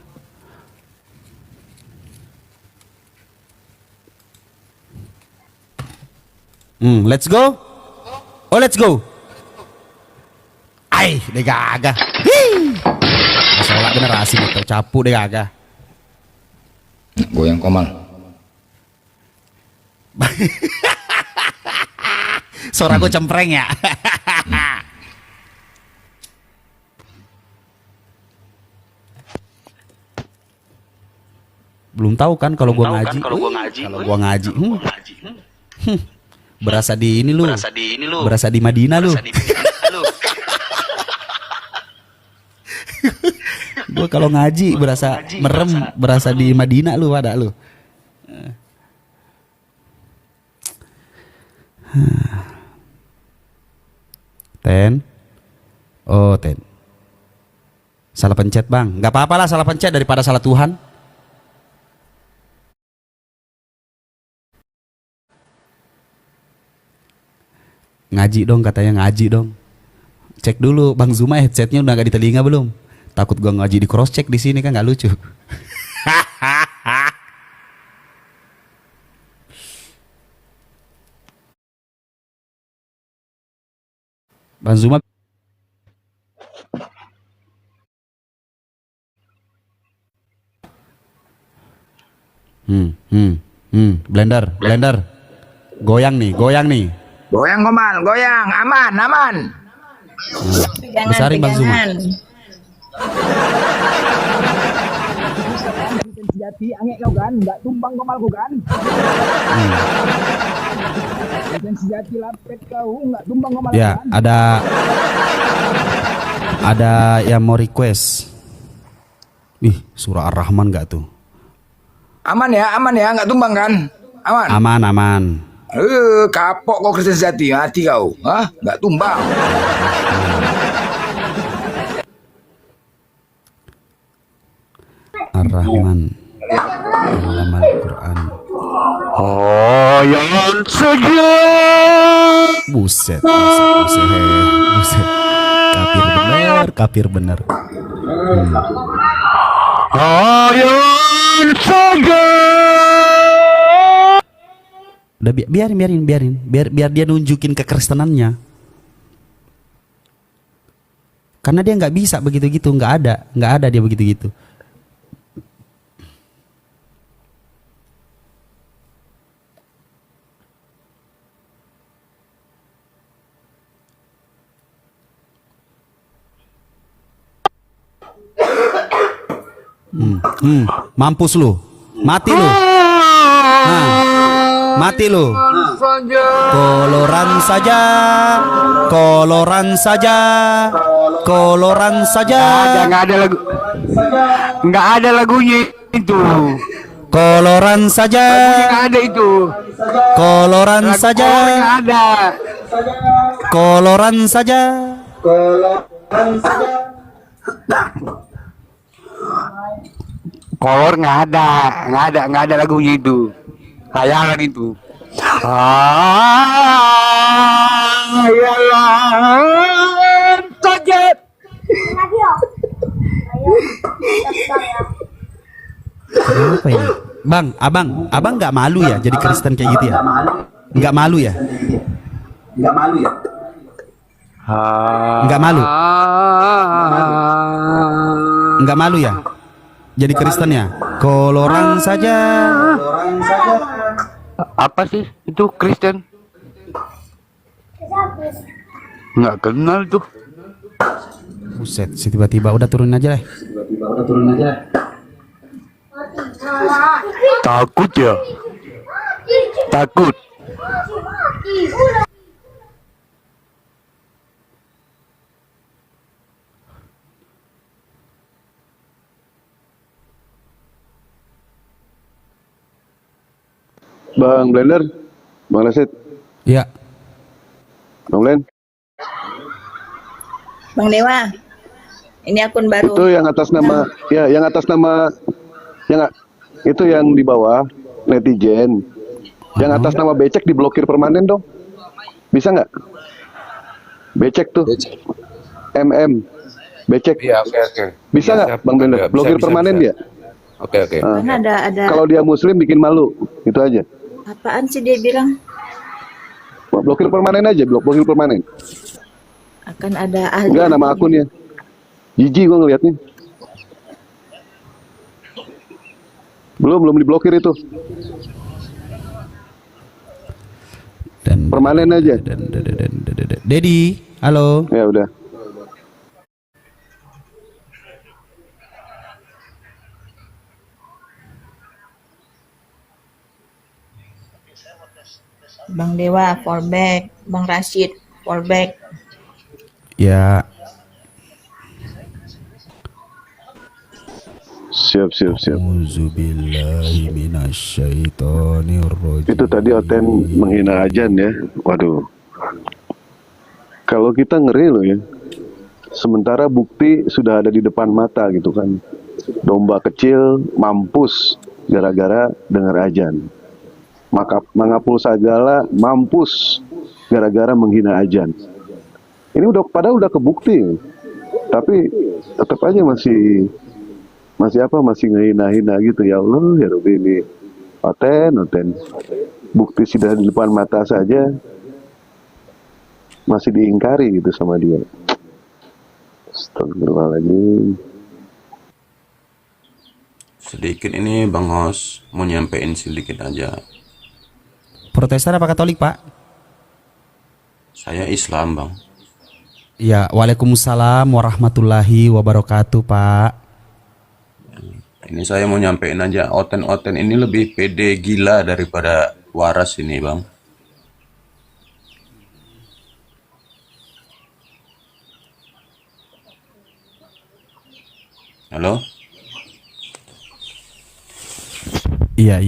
Let's go. Oh, let's go. Ay, deh gagah. Masalah generasi itu capu deh gagah. Goyang Komal. Suara gue cempreng ya. Belum tahu kan kalau gua ngaji. Kalau gua ngaji. Berasa di ini lu. Berasa di Madinah lu. Gua kalau ngaji berasa merem, berasa di Madinah lu, ada lu. Ten. Oh, Ten. Salah pencet, Bang. Nggak apa-apa lah salah pencet daripada salah Tuhan. Ngaji dong, katanya ngaji dong. Cek dulu Bang Zuma headsetnya udah gak di telinga belum? Takut gua ngaji di cross check di sini kan nggak lucu. Bang Zuma. Blender. Goyang nih. Goyang Komal, goyang, aman. Besarin Bang Zuma. Sejati angek kau kan, nggak tumbang Komal kau kan. Sejati lapet kau, nggak tumbang Komal. Ya, kan? ada yang mau request. Surah Ar-Rahman nggak tuh? Aman ya, nggak tumbang kan? Aman. Kapok kau Kristen sejati, hati kau, nggak tumbang. Ar-Rahman dalam Al-Quran. Ayat saja. Buset. Kafir bener. Ayat saja. Udah biarin. Biar dia nunjukin kekristenannya. Karena dia nggak bisa begitu-gitu, nggak ada dia begitu-gitu. Mampus lu, mati lu. Mati lu. Koloran saja. Nggak ada lagunya itu. Koloran saja. Nggak ada itu. Koloran saja. Nggak ada. Koloran saja. Kolor nggak ada lagunya itu. Khayalan itu. Khayalan saja. Apa ini? Bang, abang nggak malu ya jadi Kristen kayak gitu ya? Nggak malu ya? Nggak malu ya? Jadi Kristen ya? Koloran saja. Apa sih itu Kristen? Nggak kenal tuh. Buset, tiba-tiba udah turunin aja deh. Takut ya? Takut. Bang Blender, Bang Lasit. Iya. Bang Blen. Bang Dewa, ini akun baru. Itu yang atas nama, ya, yang atas nama, itu yang di bawah, netizen. Yang atas nama Becek diblokir permanen dong. Bisa nggak? Becek tuh. MM. Becek. Iya, oke. Bisa nggak, Bang Blender? Blokir permanen dia. Oke. Kan ada Kalau dia Muslim bikin malu, itu aja. apaan sih dia bilang? Blokir permanen aja, blokir permanen. Akan ada ahli. Enggak, nama akunnya. Jijik gua ngeliatnya. Belum diblokir itu. Permanen aja. Dedi, halo. Ya udah. Bang Dewa fallback, Bang Rashid fallback. Ya, Siap. Auzubillahi minasyaitonirrajim. Itu tadi Oten menghina ajan ya. Waduh. Kalau kita ngeri loh ya. Sementara bukti sudah ada di depan mata gitu kan. Domba kecil mampus gara-gara dengar ajan. Maka Mangapul Sagala mampus gara-gara menghina ajan. Ini padahal udah kebukti. Tapi tetap aja masih ngehina-hina gitu. Ya Allah, ya Rabbi, ini Oten. Bukti sudah di depan mata saja masih diingkari gitu sama dia. Astagfirullahaladzim. Sedikit ini Bang Hos mau nyampein sedikit aja. Protestan apa Katolik, Pak? Saya Islam, Bang. Ya, waalaikumsalam warahmatullahi wabarakatuh, Pak. Ini saya mau nyampein aja, Oten ini lebih pede gila daripada waras ini, Bang. Halo? Iya.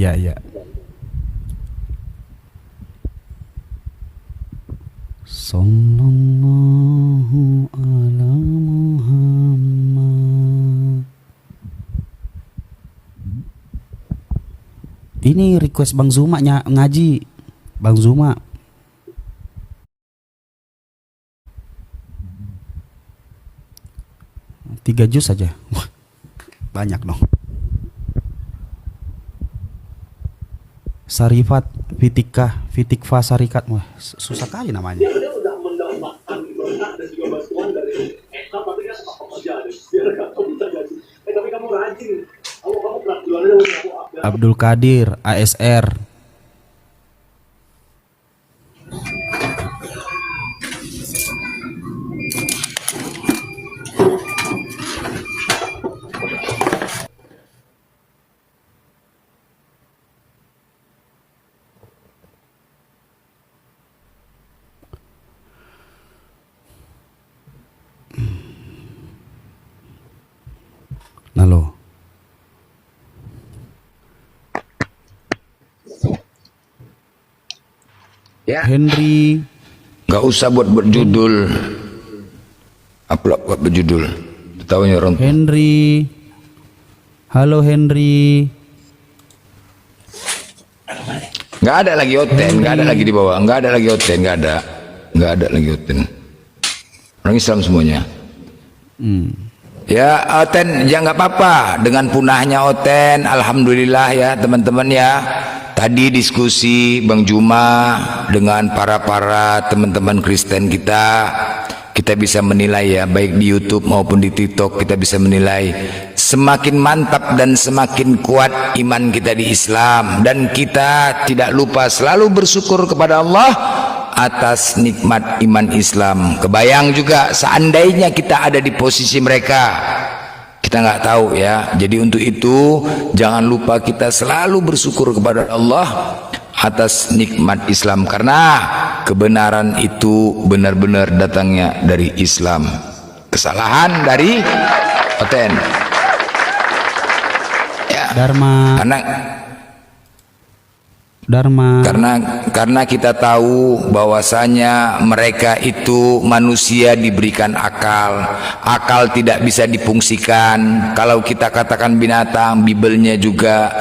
Sallallahu ala Muhammad. Ini request Bang Zuma ngaji. Bang Zuma. Tiga juz saja. Wah, banyak dong. Sarifat, Fitikfa Sarikat. Wah, susah kali namanya. Abdul Qadir, ASR. Halo. Ya. Henry. Gak usah buat judul. Upload buat berjudul. Tahunya orang. Henry. Halo Henry. Gak ada lagi Oten, gak ada lagi di bawah, gak ada lagi Oten, gak ada lagi Oten. Orang Islam semuanya. Ya Oten, ya nggak apa-apa dengan punahnya Oten, alhamdulillah ya teman-teman ya. Tadi diskusi Bang Juma dengan para teman-teman Kristen kita bisa menilai ya, baik di YouTube maupun di TikTok kita bisa menilai semakin mantap dan semakin kuat iman kita di Islam, dan kita tidak lupa selalu bersyukur kepada Allah atas nikmat iman Islam. Kebayang juga seandainya kita ada di posisi mereka, kita nggak tahu ya. Jadi untuk itu jangan lupa kita selalu bersyukur kepada Allah atas nikmat Islam, karena kebenaran itu benar-benar datangnya dari Islam, kesalahan dari Oten ya. Karena kita tahu bahwasanya mereka itu manusia diberikan akal tidak bisa difungsikan. Kalau kita katakan binatang, Bibelnya juga